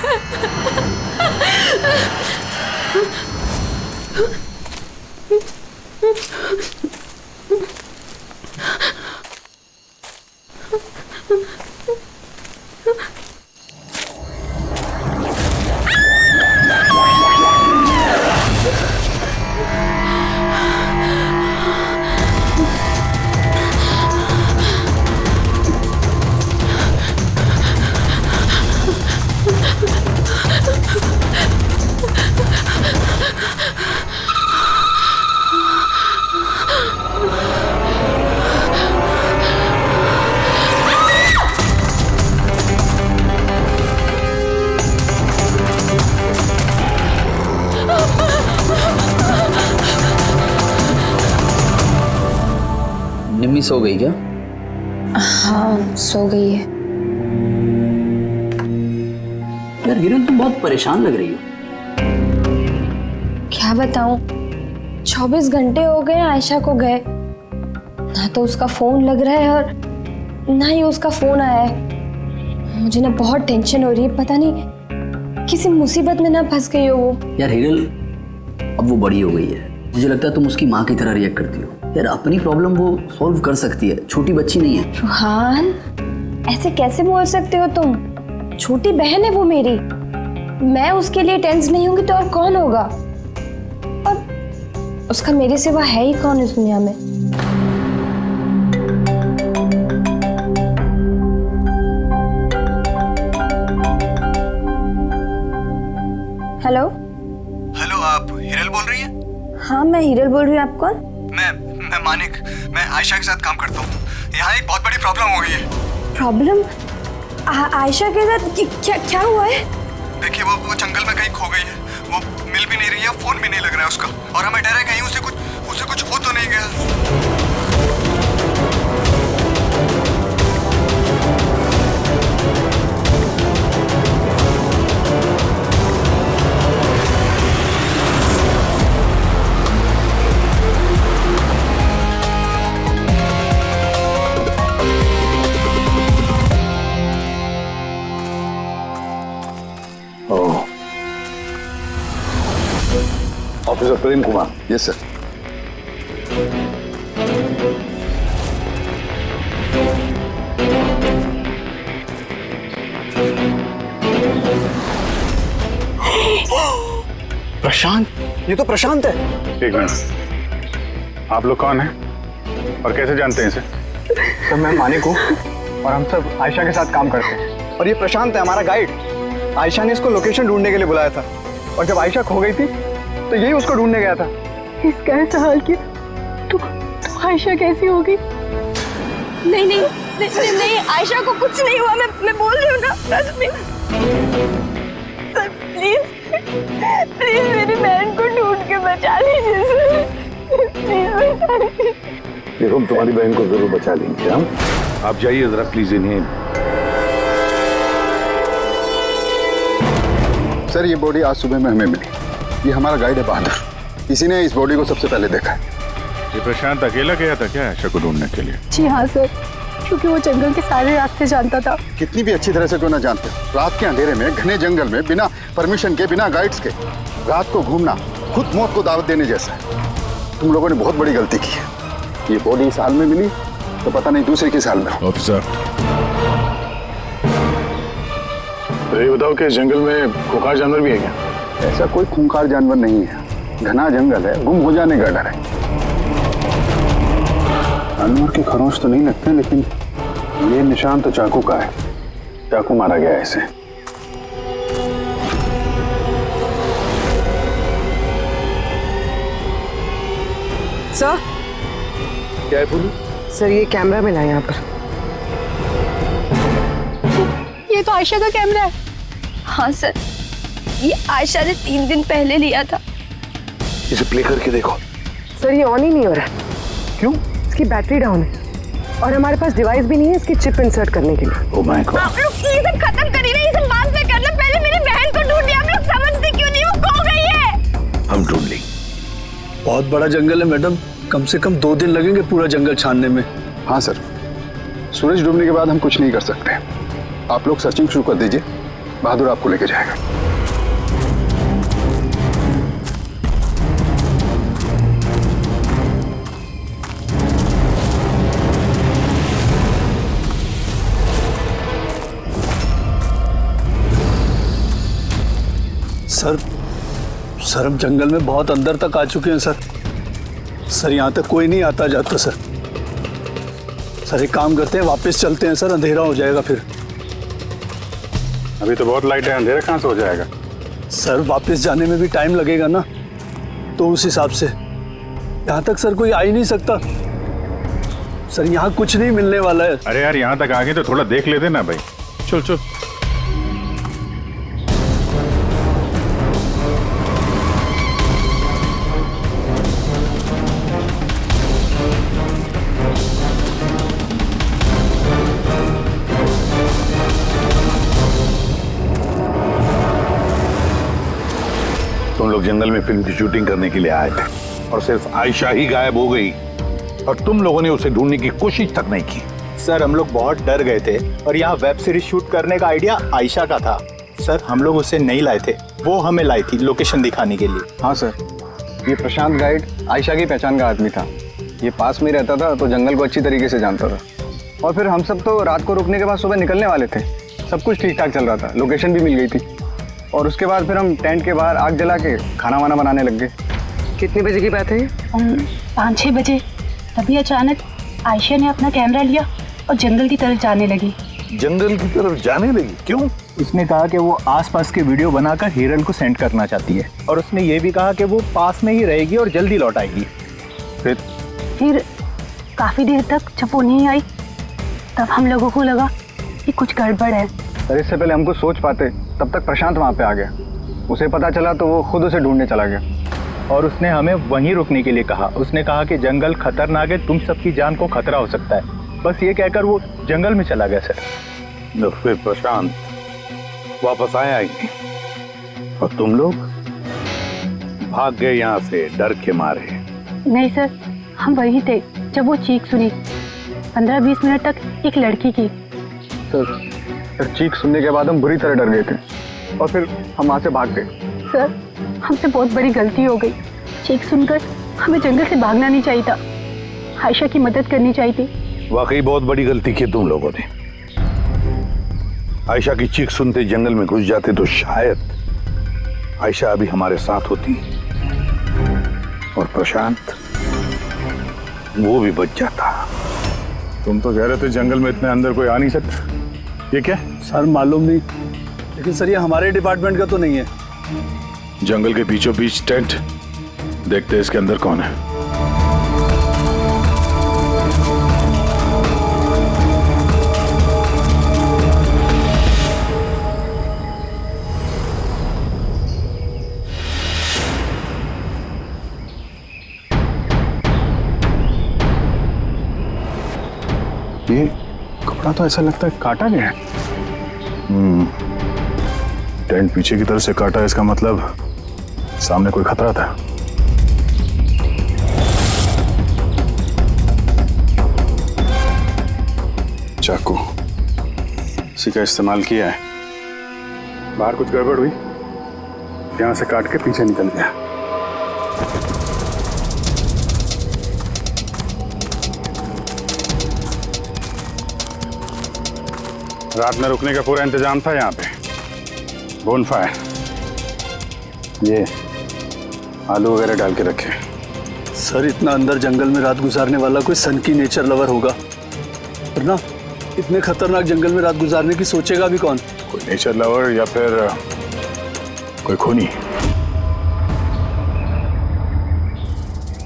निम्मी सो गई क्या? हाँ सो गई है। यार हिरल तुम बहुत परेशान लग रही हो। क्या बताऊं, 24 घंटे हो गए आयशा को गए, ना तो उसका फोन लग रहा है और ना ही उसका फोन आया है। मुझे ना बहुत टेंशन हो रही है, पता नहीं किसी मुसीबत में ना फंस गई हो वो। यार हिरल अब वो बड़ी हो गई है, मुझे लगता है तुम उसकी माँ की तरह रिएक्ट करती हो। यार अपनी प्रॉब्लम वो सॉल्व कर सकती है, छोटी बच्ची नहीं है। रुहान ऐसे कैसे बोल सकते हो तुम? छोटी बहन है वो मेरी, मैं उसके लिए टेंस नहीं होंगी तो और कौन होगा? और उसका मेरे सिवा है ही कौन इस दुनिया में? हेलो हेलो, आप हिरल बोल रही हैं? हाँ मैं हिरल बोल रही हूँ। आप कौन? मैं मानिक, मैं आयशा के साथ काम करता हूँ। यहाँ एक बहुत बड़ी प्रॉब्लम हो गई है। प्रॉब्लम? आयशा के साथ क्या हुआ है? देखिए वो जंगल में कहीं खो गई है। वो मिल भी नहीं रही है, फोन भी नहीं लग रहा है उसका, और हमें डर है कहीं उसे कुछ हो तो नहीं गया। Officer Prem Kumar. Yes sir. Prashant, ये तो प्रशांत है। एक मिनट, आप लोग कौन हैं और कैसे जानते हैं इसे? सर मैं मानिक हूँ और हम सब आयशा के साथ काम करते हैं, और ये प्रशांत है हमारा गाइड। आयशा ने इसको लोकेशन ढूंढने के लिए बुलाया था, और जब आयशा खो गई थी तो यही उसको ढूंढने गया था। इसका ऐसा हाल किया तो आयशा कैसी होगी? नहीं, आयशा को कुछ नहीं हुआ, मैं बोल रही हूँ ना, ट्रस्ट मी। सर प्लीज मेरी बहन को ढूंढ के बचा लीजिए सर, प्लीज बचा लीजिए। देखो हम तुम्हारी बहन को जरूर बचा लेंगे। हम आप जाइए जरा प्लीज इन्हें। सर ये बॉडी आज सुबह में हमें मिली। ये हमारा गाइड है बहादुर, इसी ने इस बॉडी को सबसे पहले देखा है। ये प्रशांत अकेला गया था क्या आयशा को ढूंढने के लिए? जी हाँ सर, क्योंकि वो जंगल के सारे रास्ते जानता था। कितनी भी अच्छी तरह से क्यों ना जानते, रात के अंधेरे में घने जंगल में बिना परमिशन के, बिना गाइड्स के रात को घूमना खुद मौत को दावत देने जैसा है। तुम लोगों ने बहुत बड़ी गलती की है। ये बॉडी इस हाल में मिली तो पता नहीं दूसरे किस हाल में। ऑफिसर तो ये बताओ कि जंगल में खूंखार जानवर भी है क्या? ऐसा कोई खूंखार जानवर नहीं है, घना जंगल है, गुम हो जाने का डर है। जानवर के खरोंच तो नहीं लगते, लेकिन ये निशान तो चाकू का है। चाकू मारा गया है इसे। सर क्या है बोलू? सर ये कैमरा मिला है यहाँ पर। ये तो आयशा का कैमरा है। हाँ सर, ये आयशा ने 3 दिन पहले लिया था। इसे प्ले करके देखो। सर ये ऑन ही नहीं हो रहा। क्यों? इसकी बैटरी डाउन है और हमारे पास डिवाइस भी नहीं है इसकी चिप इंसर्ट करने के लिए। Oh my God. आप लोग ये सब खत्म करिए ना, ये सब बाद में करना, पहले मेरी बहन को ढूंढिए। आप लोग समझते क्यों नहीं, वो खो गई है। हम ढूंढ लेंगे। बहुत बड़ा जंगल है मैडम, कम से कम 2 दिन लगेंगे पूरा जंगल छानने में। हाँ सर, सूरज डूबने के बाद हम कुछ नहीं कर सकते। आप लोग सर्चिंग शुरू कर दीजिए, बहादुर आपको लेके जाएगा। सर हम जंगल में बहुत अंदर तक आ चुके हैं सर यहाँ तक कोई नहीं आता जाता सर। एक काम करते हैं, वापस चलते हैं सर, अंधेरा हो जाएगा फिर। अभी तो बहुत लाइट है, अंधेरा कहाँ से हो जाएगा? सर वापस जाने में भी टाइम लगेगा ना, तो उस हिसाब से यहाँ तक सर कोई आ ही नहीं सकता। सर यहाँ कुछ नहीं मिलने वाला है। अरे यार यहाँ तक आ गए तो थोड़ा देख लेते ना भाई। चल तुम लोग जंगल में फिल्म की शूटिंग करने के लिए आए थे और सिर्फ आयशा ही गायब हो गई और तुम लोगों ने उसे ढूंढने की कोशिश तक नहीं की। सर हम लोग बहुत डर गए थे और यहाँ वेब सीरीज शूट करने का आइडिया आयशा का था। सर हम लोग उसे नहीं लाए थे, वो हमें लाई थी लोकेशन दिखाने के लिए। हाँ सर, ये प्रशांत गाइड आयशा की पहचान का आदमी था। ये पास में रहता था तो जंगल को अच्छी तरीके से जानता था। और फिर हम सब तो रात को रुकने के बाद सुबह निकलने वाले थे। सब कुछ ठीक ठाक चल रहा था, लोकेशन भी मिल गई थी। और उसके बाद फिर हम टेंट के बाहर आग जला के खाना वाना बनाने लग गए। कितने बजे की बात है? 5-6 बजे। तभी अचानक आयशा ने अपना कैमरा लिया और जंगल की तरफ जाने लगी। जंगल की तरफ जाने लगी? क्यों? उसने कहा कि वो आसपास के वीडियो बनाकर हिरल को सेंड करना चाहती है, और उसने ये भी कहा कि वो पास में ही रहेगी और जल्दी लौट आएगी। फिर काफी देर तक जब वो नहीं आई तब हम लोगों को लगा कि कुछ गड़बड़ है। सर इससे पहले हमको सोच पाते तब तक प्रशांत वहाँ पे आ गया। उसे पता चला तो वो खुद उसे ढूंढने चला गया और उसने हमें वहीं रुकने के लिए कहा। उसने कहा कि जंगल खतरनाक है, तुम सबकी जान को खतरा हो सकता है। बस ये कहकर वो जंगल में चला गया सर। फिर प्रशांत वापस आया ही नहीं और तुम लोग भाग गए यहाँ से डर के मारे। नहीं सर, हम वही थे जब वो चीख सुनी 15-20 मिनट तक एक लड़की की। सर चीख सुनने के बाद हम बुरी तरह डर गए थे और फिर हम वहाँ से भाग गए। सर हमसे बहुत बड़ी गलती हो गई। चीख सुनकर हमें जंगल से भागना नहीं चाहिए था, आयशा की मदद करनी चाहिए थी। वाकई बहुत बड़ी गलती की तुम लोगों ने। आयशा की चीख सुनते जंगल में घुस जाते तो शायद आयशा अभी हमारे साथ होती और प्रशांत वो भी बच जाता। तुम तो कह रहे थे जंगल में इतने अंदर कोई आ नहीं सकता, ये क्या? सर मालूम नहीं, लेकिन सर ये हमारे डिपार्टमेंट का तो नहीं है। जंगल के बीचों बीच टेंट, देखते हैं इसके अंदर कौन है। ये कपड़ा तो ऐसा लगता है काटा गया है। टेंट पीछे की तरफ से काटा, इसका मतलब सामने कोई खतरा था। चाकू इसी का इस्तेमाल किया है। बाहर कुछ गड़बड़ हुई, यहां से काट के पीछे निकल गया। रात में रुकने का पूरा इंतजाम था यहाँ पे। बोनफायर, ये आलू वगैरह डाल के रखे। सर इतना अंदर जंगल में रात गुजारने वाला कोई सन की नेचर लवर होगा, वरना इतने खतरनाक जंगल में रात गुजारने की सोचेगा भी कौन? कोई नेचर लवर या फिर कोई खूनी।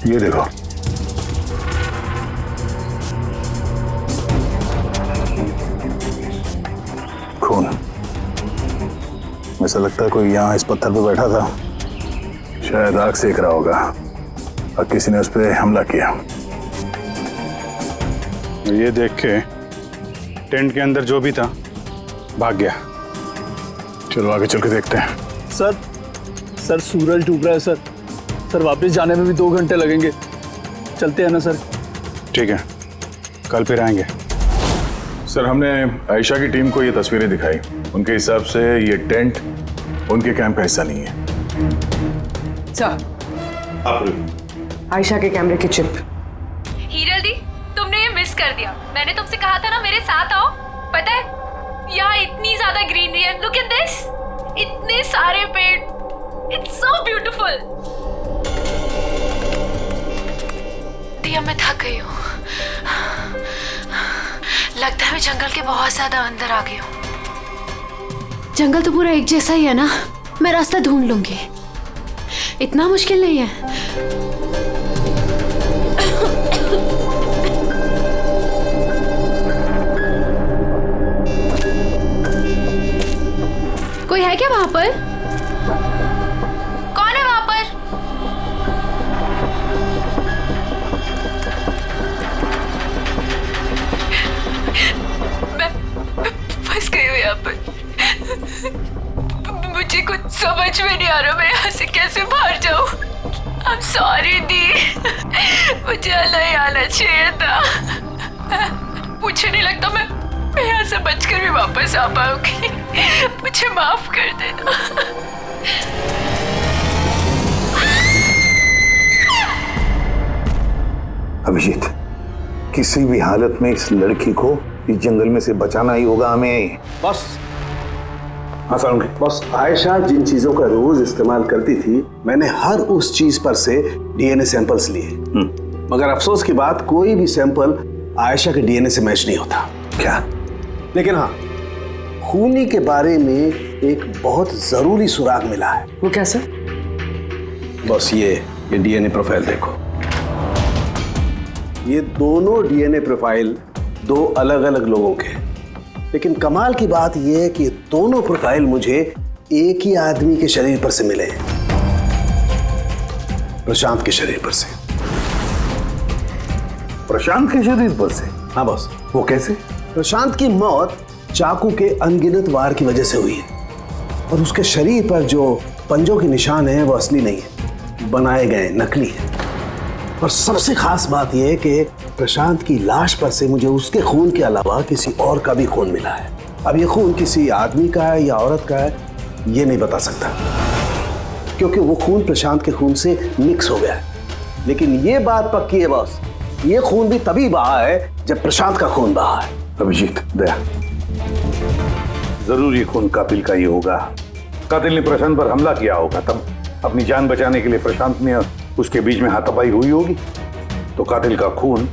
ये देखो, खून। ऐसा लगता है कोई यहाँ इस पत्थर पे बैठा था, शायद आग सेक रहा होगा और किसी ने उस पर हमला किया। ये देख के टेंट के अंदर जो भी था भाग गया। चलो आगे चल के देखते हैं। सर सूरज डूब रहा है सर। सर वापस जाने में भी 2 घंटे लगेंगे, चलते हैं ना सर? ठीक है, कल फिर आएंगे। सर हमने आयशा की टीम को ये तस्वीरें दिखाई, उनके हिसाब से ये टेंट उनके कैंप का हिस्सा नहीं है। सर आयशा के कैमरे की चिप। हीरल दी, तुमने ये मिस कर दिया। मैंने तुमसे कहा था ना मेरे साथ आओ। पता है यहाँ इतनी ज्यादा ग्रीनरी है, लुक एट दिस, इतने सारे पेड़, इट्स सो ब्यूटीफुल। दिया मैं थक गई हूँ, लगता है मैं जंगल के बहुत ज्यादा अंदर आ गई हूँ। जंगल तो पूरा एक जैसा ही है ना, मैं रास्ता ढूंढ लूंगी, इतना मुश्किल नहीं है। कोई है क्या वहां पर? कौन है वहां पर? मैं फंस गई हूँ यहाँ पर। मुझे कुछ समझ में नहीं आ रहा, मैं यहाँ से कैसे बाहर जाऊँ। I'm sorry दी, मुझे नहीं आना चाहिए था। मुझे नहीं लगता मैं यहाँ से बचकर भी वापस आ पाऊंगी। मुझे माफ कर देना। अभिजीत, किसी भी हालत में इस लड़की को इस जंगल में से बचाना ही होगा हमें। बस हाँ सालुंखे। बस आयशा जिन चीजों का रोज इस्तेमाल करती थी, मैंने हर उस चीज पर से डीएनए सैंपल्स लिए, मगर अफसोस की बात, कोई भी सैंपल आयशा के डीएनए से मैच नहीं होता। क्या? लेकिन हाँ, खूनी के बारे में एक बहुत जरूरी सुराग मिला है। वो कैसे? बस ये डीएनए प्रोफाइल देखो। ये दोनों डीएनए प्रोफाइल 2 अलग अलग लोगों के, लेकिन कमाल की बात यह है कि दोनों प्रोफाइल मुझे एक ही आदमी के शरीर पर से मिले हैं, प्रशांत के शरीर पर से। प्रशांत के शरीर पर से? हाँ बॉस। वो कैसे? प्रशांत की मौत चाकू के अनगिनत वार की वजह से हुई है और उसके शरीर पर जो पंजों के निशान हैं वो असली नहीं है, बनाए गए नकली है। और सबसे खास बात यह है कि प्रशांत की लाश पर से मुझे उसके खून के अलावा किसी और का भी खून मिला है। अब ये खून किसी आदमी का है या औरत का है ये नहीं बता सकता, क्योंकि वो खून प्रशांत के खून से मिक्स हो गया है। लेकिन ये बात पक्की है बॉस, ये खून भी तभी बहा है जब प्रशांत का खून बहा है। अभिजीत, दया, जरूर ये खून कातिल का ही होगा। कातिल ने प्रशांत पर हमला किया होगा, तब अपनी जान बचाने के लिए प्रशांत ने उसके बीच में हाथापाई हुई होगी, तो कातिल का खून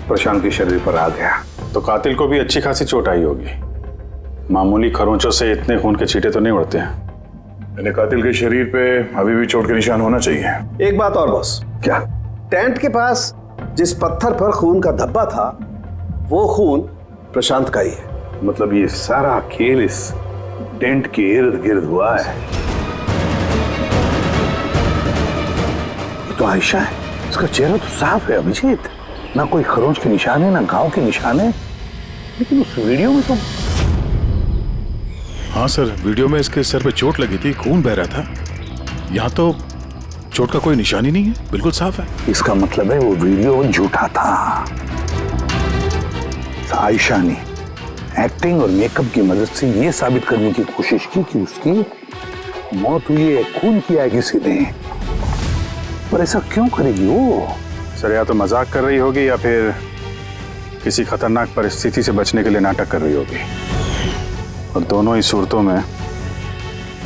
प्रशांत के शरीर पर आ गया। तो कातिल को भी अच्छी खासी चोट आई होगी, मामूली खरोंचों से इतने खून के छींटे तो नहीं उड़ते हैं। मैंने कातिल के शरीर पे अभी भी चोट के निशान होना चाहिए। एक बात और बॉस। क्या? टेंट के पास जिस पत्थर पर खून का धब्बा था वो खून प्रशांत का ही है। मतलब ये सारा खेल इस टेंट के इर्द गिर्द हुआ है। ये तो आयशा है, इसका चेहरा तो साफ है अभिजीत, ना कोई खरोंच के निशान है ना घाव के निशान है। लेकिन उस वीडियो में तो हाँ सर, वीडियो में इसके सर पे चोट लगी थी, खून बह रहा था। यहाँ तो चोट का कोई निशान ही नहीं है, बिल्कुल साफ है। इसका मतलब है वो वीडियो झूठा था। आयशा ने एक्टिंग और मेकअप की मदद से ये साबित करने की कोशिश की कि उसकी मौत हुई है, खून किया है किसी ने। पर ऐसा क्यों करेगी वो? सर, या तो मजाक कर रही होगी या फिर किसी खतरनाक परिस्थिति से बचने के लिए नाटक कर रही होगी। और दोनों ही सूरतों में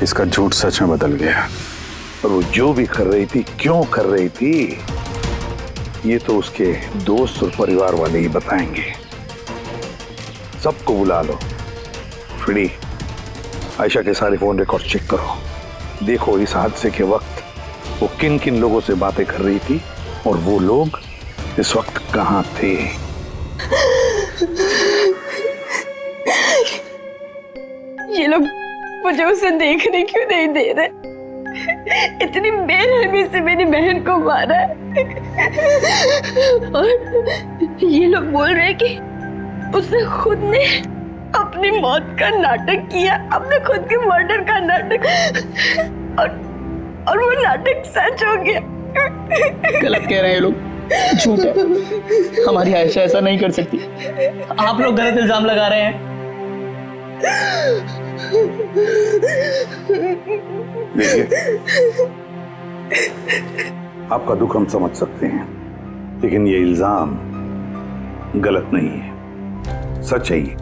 इसका झूठ सच में बदल गया। और वो जो भी कर रही थी, क्यों कर रही थी, ये तो उसके दोस्त और परिवार वाले ही बताएंगे। सबको बुला लो। फ्री, आयशा के सारे फोन रिकॉर्ड चेक करो, देखो इस हादसे के वक्त वो किन किन लोगों से बातें कर रही थी और वो लोग इस वक्त कहाँ थे। ये लोग मुझे उसे देखने क्यों नहीं दे रहे? इतनी बेरहमी से मेरी बहन को मारा है। और ये लोग बोल रहे हैं कि उसने खुद ने अपनी मौत का नाटक किया, अपने खुद के मर्डर का नाटक, और वो नाटक सच हो गया। गलत कह रहे हैं ये लोग, झूठ है। हमारी आयशा ऐसा नहीं कर सकती। आप लोग गलत इल्जाम लगा रहे हैं। देखिए, आपका दुख हम समझ सकते हैं, लेकिन ये इल्जाम गलत नहीं है, सच है ये।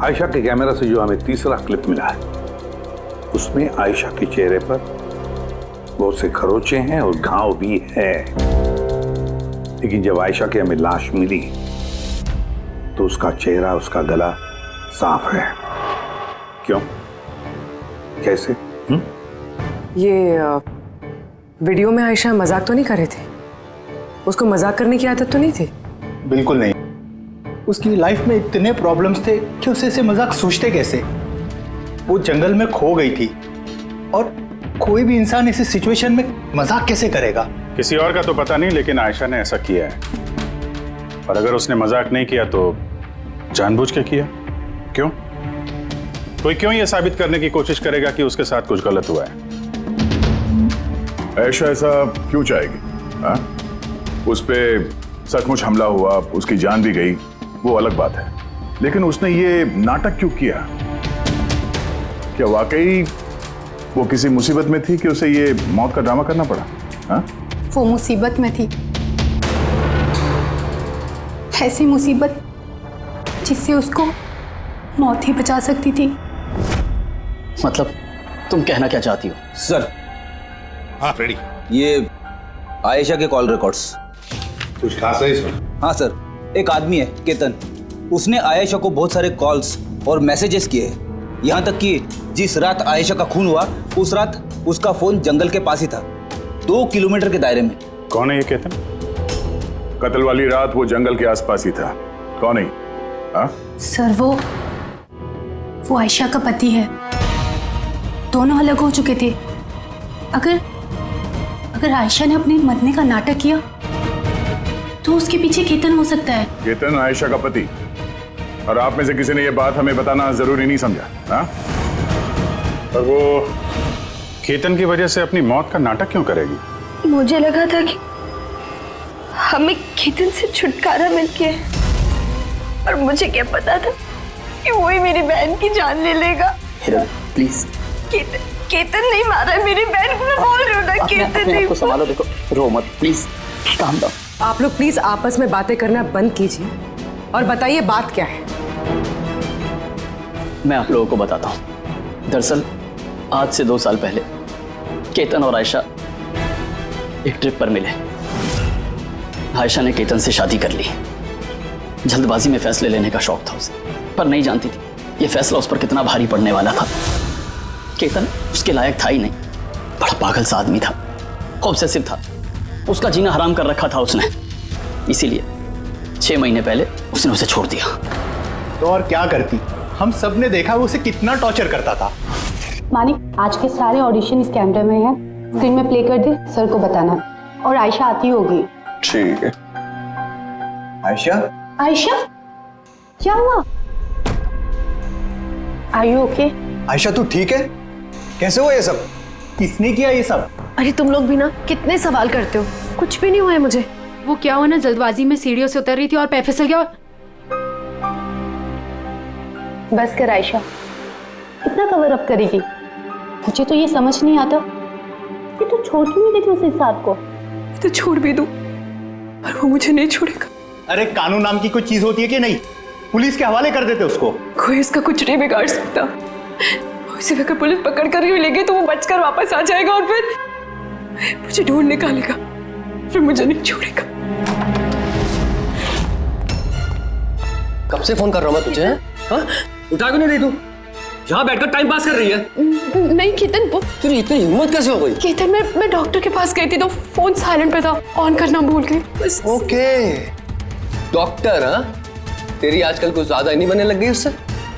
आयशा के कैमरा से जो हमें तीसरा क्लिप मिला है उसमें आयशा के चेहरे पर बहुत से खरोंचे हैं और घाव भी है। लेकिन जब आयशा की हमें लाश मिली तो उसका चेहरा, उसका गला साफ है। क्यों? कैसे? ये वीडियो में आयशा मजाक तो नहीं कर रहे थे? उसको मजाक करने की आदत तो नहीं थी? बिल्कुल नहीं। उसकी लाइफ में इतने प्रॉब्लम्स थे कि उसे ऐसे मजाक सोचते कैसे? वो जंगल में खो गई थी और कोई भी इंसान ऐसी सिचुएशन में मजाक कैसे करेगा? किसी और का तो पता नहीं, लेकिन आयशा ने ऐसा किया है। और अगर उसने मजाक नहीं किया तो जानबूझ के किया। क्यों? कोई क्यों ये साबित करने की कोशिश करेगा कि उसके साथ कुछ गलत हुआ है? आयशा ऐसा क्यों चाहेगी? हाँ, उस पे सचमुच हमला हुआ, उसकी जान भी गई, वो अलग बात है। लेकिन उसने ये नाटक क्यों किया? क्या वाकई वो किसी मुसीबत में थी कि उसे ये मौत का ड्रामा करना पड़ा? हाँ? वो मुसीबत में थी, ऐसी मुसीबत जिससे उसको मौत ही बचा सकती थी। मतलब तुम कहना क्या चाहती हो? सर, हाँ फ्रेडी, ये आयशा के कॉल रिकॉर्ड्स। कुछ खास है इसमें? हाँ सर, एक आदमी है केतन, उसने आयशा को बहुत सारे कॉल्स और मैसेजेस किए हैं। यहाँ तक कि जिस रात आयशा का खून हुआ उस रात उसका फोन जंगल के पास ही था, 2 किलोमीटर के दायरे में। कौन है ये केतन? कत्ल वाली रात वो जंगल के आसपास ही था। कौन है? हाँ? सर, वो वो आयशा का पति है, दोनों अलग हो चुके थे। अगर आयशा ने अपने मरने का नाटक किया तो उसके पीछे केतन हो सकता है। केतन आयशा का पति, और आप में से किसी ने ये बात हमें बताना जरूरी नहीं समझा? हाँ? और वो केतन की वजह से अपनी मौत का नाटक क्यों करेगी? मुझे लगा था कि हमें केतन से छुटकारा मिल गया, और मुझे क्या पता था कि वो ही मेरी बहन की जान ले लेगा। प्लीज। केतन नहीं मारा है मेरी बहन को, मैं बोल रही हूँ ना, केतन नहीं। संभालो, देखो, रो मत प्लीज, काम डाउन। आप लोग प्लीज आपस में बातें करना बंद कीजिए और बताइए बात क्या है। मैं आप लोगों को बताता हूँ। दरअसल आज से 2 साल पहले केतन और आयशा एक ट्रिप पर मिले। आयशा ने केतन से शादी कर ली। जल्दबाजी में फैसले लेने का शौक था उसे, पर नहीं जानती थी ये फैसला उस पर कितना भारी पड़ने वाला था। केतन उसके लायक था ही नहीं, बड़ा पागल सा आदमी था, ऑब्सेसिव था, उसका जीना हराम कर रखा था उसने। इसीलिए 6 महीने पहले उसने उसे छोड़ दिया। तो और क्या करती, हम सब ने देखा वो उसे कितना टॉर्चर करता था। मानिक, आज के सारे ऑडिशन इस कैमरे में हैं, स्क्रीन में प्ले कर दे, सर को बताना। और आयशा आती होगी। ठीक है। आयशा क्या हुआ? Are you okay? आयशा तू ठीक है? कैसे हुआ ये सब? किसने किया ये सब? अरे तुम लोग भी ना कितने सवाल करते हो, कुछ भी नहीं हुआ है मुझे। वो क्या हुआ ना, जल्दबाजी में सीढ़ियों से उतर रही थी और पैर फिसल गया। बस कर आयशा, कितना कवर अप करेगी? मुझे तो ये समझ नहीं आता कि तू छोड़ क्यों नहीं देती उस इंसान को। तो छोड़ भी दूं, पर वो मुझे नहीं छोड़ेगा। अरे कानून नाम की कोई चीज होती है कि नहीं? पुलिस के हवाले कर देते उसको। कोई इसका कुछ नहीं बिगाड़ सकता। उसे अगर पुलिस पकड़ कर ही लेगी तो वो बचकर वापस आ जाएगा और फिर मुझे ढूंढ निकालेगा, फिर मुझे नहीं छोड़ेगा। कब से फोन कर रहा हूँ मैं तुझे? हाँ? उठा क्यों नहीं रही तू? यहाँ बैठकर टाइम पास कर रही है। नहीं केतन, वो तुझे इतनी हिम्मत कैसे हो गई? केतन, मैं डॉक्टर के पास गई थी तो फोन साइलेंट पे था, ऑन करना भूल गई। Okay, doctor? हाँ, तेरी आजकल कुछ ज्यादा ही नहीं बनने लग गई उससे।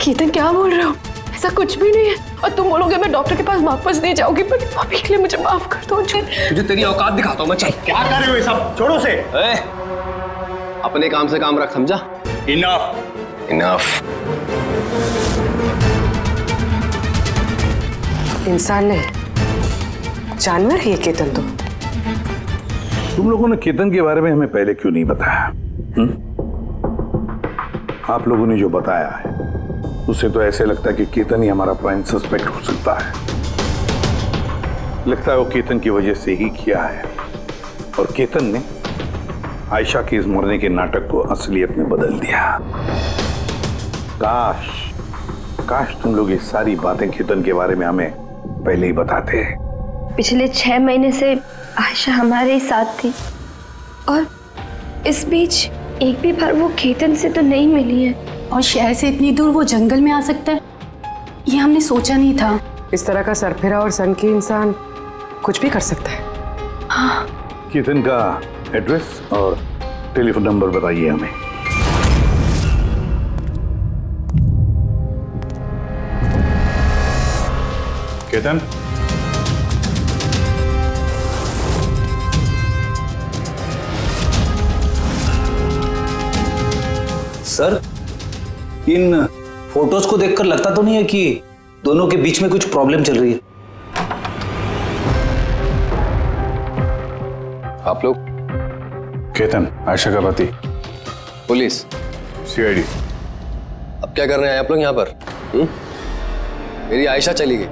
केतन क्या बोल रहे हो? ऐसा कुछ भी नहीं है, और तुम बोलोगे मैं डॉक्टर के पास वापस नहीं जाऊंगी, पर अभी के लिए मुझे माफ कर दो। तुझे तेरी औकात दिखाता हूँ मैं। चल। क्या कर रहे हो ये सब? छोड़ो उसे। अपने काम से काम रख, समझा? इनफ। इनफ। इंसान नहीं, जानवर है ये केतन तो। तुम लोगों ने केतन के बारे में हमें पहले क्यों नहीं बताया? आप लोगों ने जो बताया है उससे तो ऐसे लगता है कि केतन ही हमारा प्राइम सस्पेक्ट हो सकता है। लगता है वो केतन की वजह से ही किया है, और केतन ने आयशा के इस मरने के नाटक को असलियत में बदल दिया। काश तुम लोग ये सारी बातें केतन के बारे में हमें पहले ही बताते। पिछले 6 महीने से आयशा हमारे ही साथ थी, और इस बीच एक भी बार वो केतन से तो नहीं मिली है। और शहर से इतनी दूर वो जंगल में आ सकता है, ये हमने सोचा नहीं था। इस तरह का सरफिरा और सन की इंसान कुछ भी कर सकता है। हाँ। केतन का एड्रेस और टेलीफोन नंबर बताइए हमें। केतन, सर, इन फोटोज को देखकर लगता तो नहीं है कि दोनों के बीच में कुछ प्रॉब्लम चल रही है? आप लोग? केतन, आयशा का पति। पुलिस? सीआईडी। अब क्या कर रहे हैं आप लोग यहाँ पर? मेरी आयशा चली गई,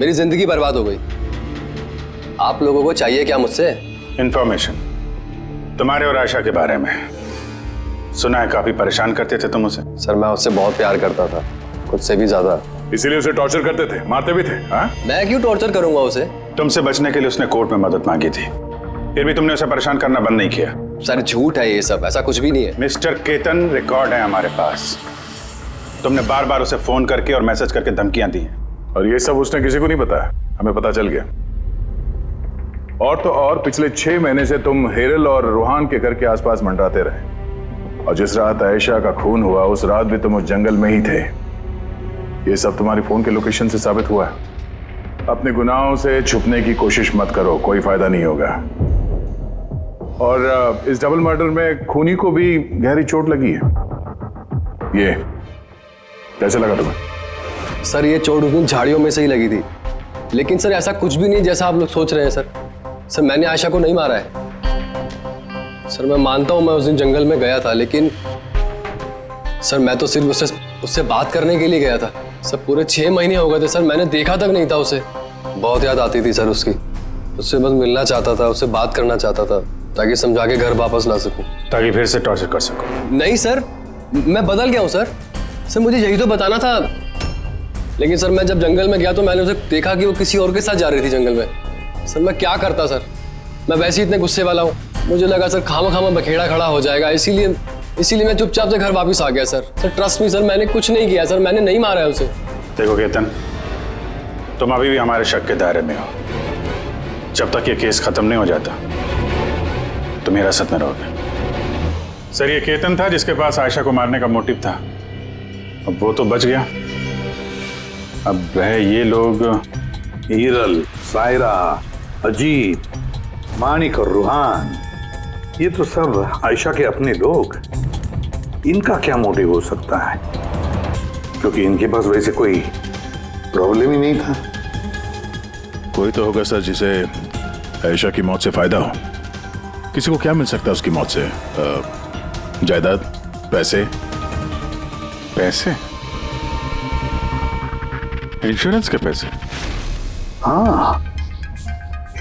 मेरी जिंदगी बर्बाद हो गई। आप लोगों को चाहिए क्या मुझसे? इंफॉर्मेशन तुम्हारे और आयशा के बारे में। सुना है काफी परेशान करते थे तुम उसे। सर मैं उससे बहुत प्यार करता था, खुद से भी ज्यादा। इसीलिए उसे टॉर्चर करते थे, मारते भी थे? हाँ? मैं क्यों टॉर्चर करूंगा उसे? तुमसे बचने के लिए उसने कोर्ट में मदद मांगी थी, फिर भी तुमने उसे परेशान करना बंद नहीं किया। सर झूठ है ये सब, ऐसा कुछ भी नहीं है। मिस्टर केतन, रिकॉर्ड है हमारे पास। तुमने बार बार उसे फोन करके और मैसेज करके धमकियां दी हैं। और ये सब उसने किसी को नहीं बताया? हमें पता चल गया। और तो और पिछले 6 महीने से तुम हेरल और रूहान के घर के आसपास मंडराते रहे, और जिस रात आयशा का खून हुआ उस रात भी तुम उस जंगल में ही थे। ये सब तुम्हारी फोन के लोकेशन से साबित हुआ है। अपने गुनाहों से छुपने की कोशिश मत करो, कोई फायदा नहीं होगा। और इस डबल मर्डर में खूनी को भी गहरी चोट लगी है। ये कैसे लगा तुम्हें? सर ये चोट उस दिन झाड़ियों में से ही लगी थी, लेकिन सर ऐसा कुछ भी नहीं जैसा आप लोग सोच रहे हैं। सर मैंने आयशा को नहीं मारा है। सर मैं मानता हूं मैं उस दिन जंगल में गया था, लेकिन सर मैं तो सिर्फ उससे बात करने के लिए गया था। सर पूरे 6 महीने हो गए थे सर, मैंने देखा तक नहीं था उसे। बहुत याद आती थी सर उसकी। उससे बस मिलना चाहता था, उससे बात करना चाहता था ताकि समझा के घर वापस ला सकूं, ताकि फिर से टॉर्चर कर सको। नहीं सर, मैं बदल गया हूं सर। सर मुझे यही तो बताना था। लेकिन सर मैं जब जंगल में गया तो मैंने उसे देखा कि वो किसी और के साथ जा रही थी जंगल में। सर मैं क्या करता सर, मैं वैसे ही इतने गुस्से वाला हूँ। मुझे लगा सर खामा बखेड़ा खड़ा हो जाएगा, इसीलिए मैं चुपचाप से घर वापस आ गया sir. Sir trust me sir, मैंने कुछ नहीं किया सर, मैंने नहीं मारा है उसे। देखो केतन, तुम अभी भी हमारे शक के दायरे में हो। जब तक ये केस खत्म नहीं हो जाता तुम हिरासत में रहोगे। सर ये केतन था जिसके पास आयशा को मारने का मोटिव था। अब वो तो बच गया, अब वह ये लोग हीरल, सायरा, अजीत, मानिक और रूहान, ये तो सब आयशा के अपने लोग। इनका क्या मोटिव हो सकता है? क्योंकि इनके पास वैसे कोई प्रॉब्लम ही नहीं था। कोई तो होगा सर जिसे आयशा की मौत से फायदा हो। किसी को क्या मिल सकता है उसकी मौत से? जायदाद, पैसे? पैसे? इंश्योरेंस के पैसे? हाँ,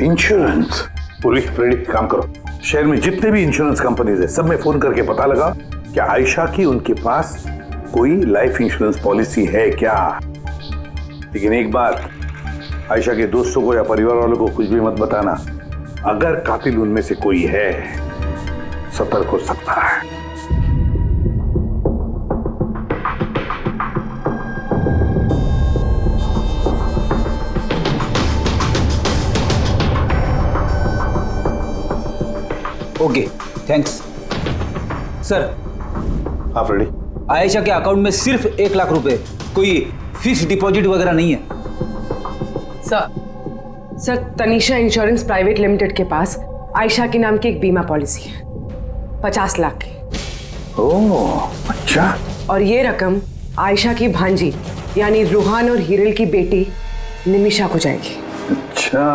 इंश्योरेंस। पुलिस प्रेडिक्ट काम करो, शहर में जितने भी इंश्योरेंस कंपनीज है सब में फोन करके पता लगा कि आयशा की उनके पास कोई लाइफ इंश्योरेंस पॉलिसी है क्या। लेकिन एक बात, आयशा के दोस्तों को या परिवार वालों को कुछ भी मत बताना। अगर कातिल उनमें से कोई है, सतर्क हो सकता है। Okay, thanks sir. हाँ फ्रेडी, आयशा के अकाउंट में सिर्फ 1 लाख रुपए, कोई फिक्स डिपॉजिट वगैरह नहीं है। Sir Tanisha insurance private limited के पास आयशा के नाम की एक बीमा पॉलिसी है 50 लाख की। ओह अच्छा। और ये रकम आयशा की भांजी यानी रूहान और हीरल की बेटी निमिषा को जाएगी। अच्छा,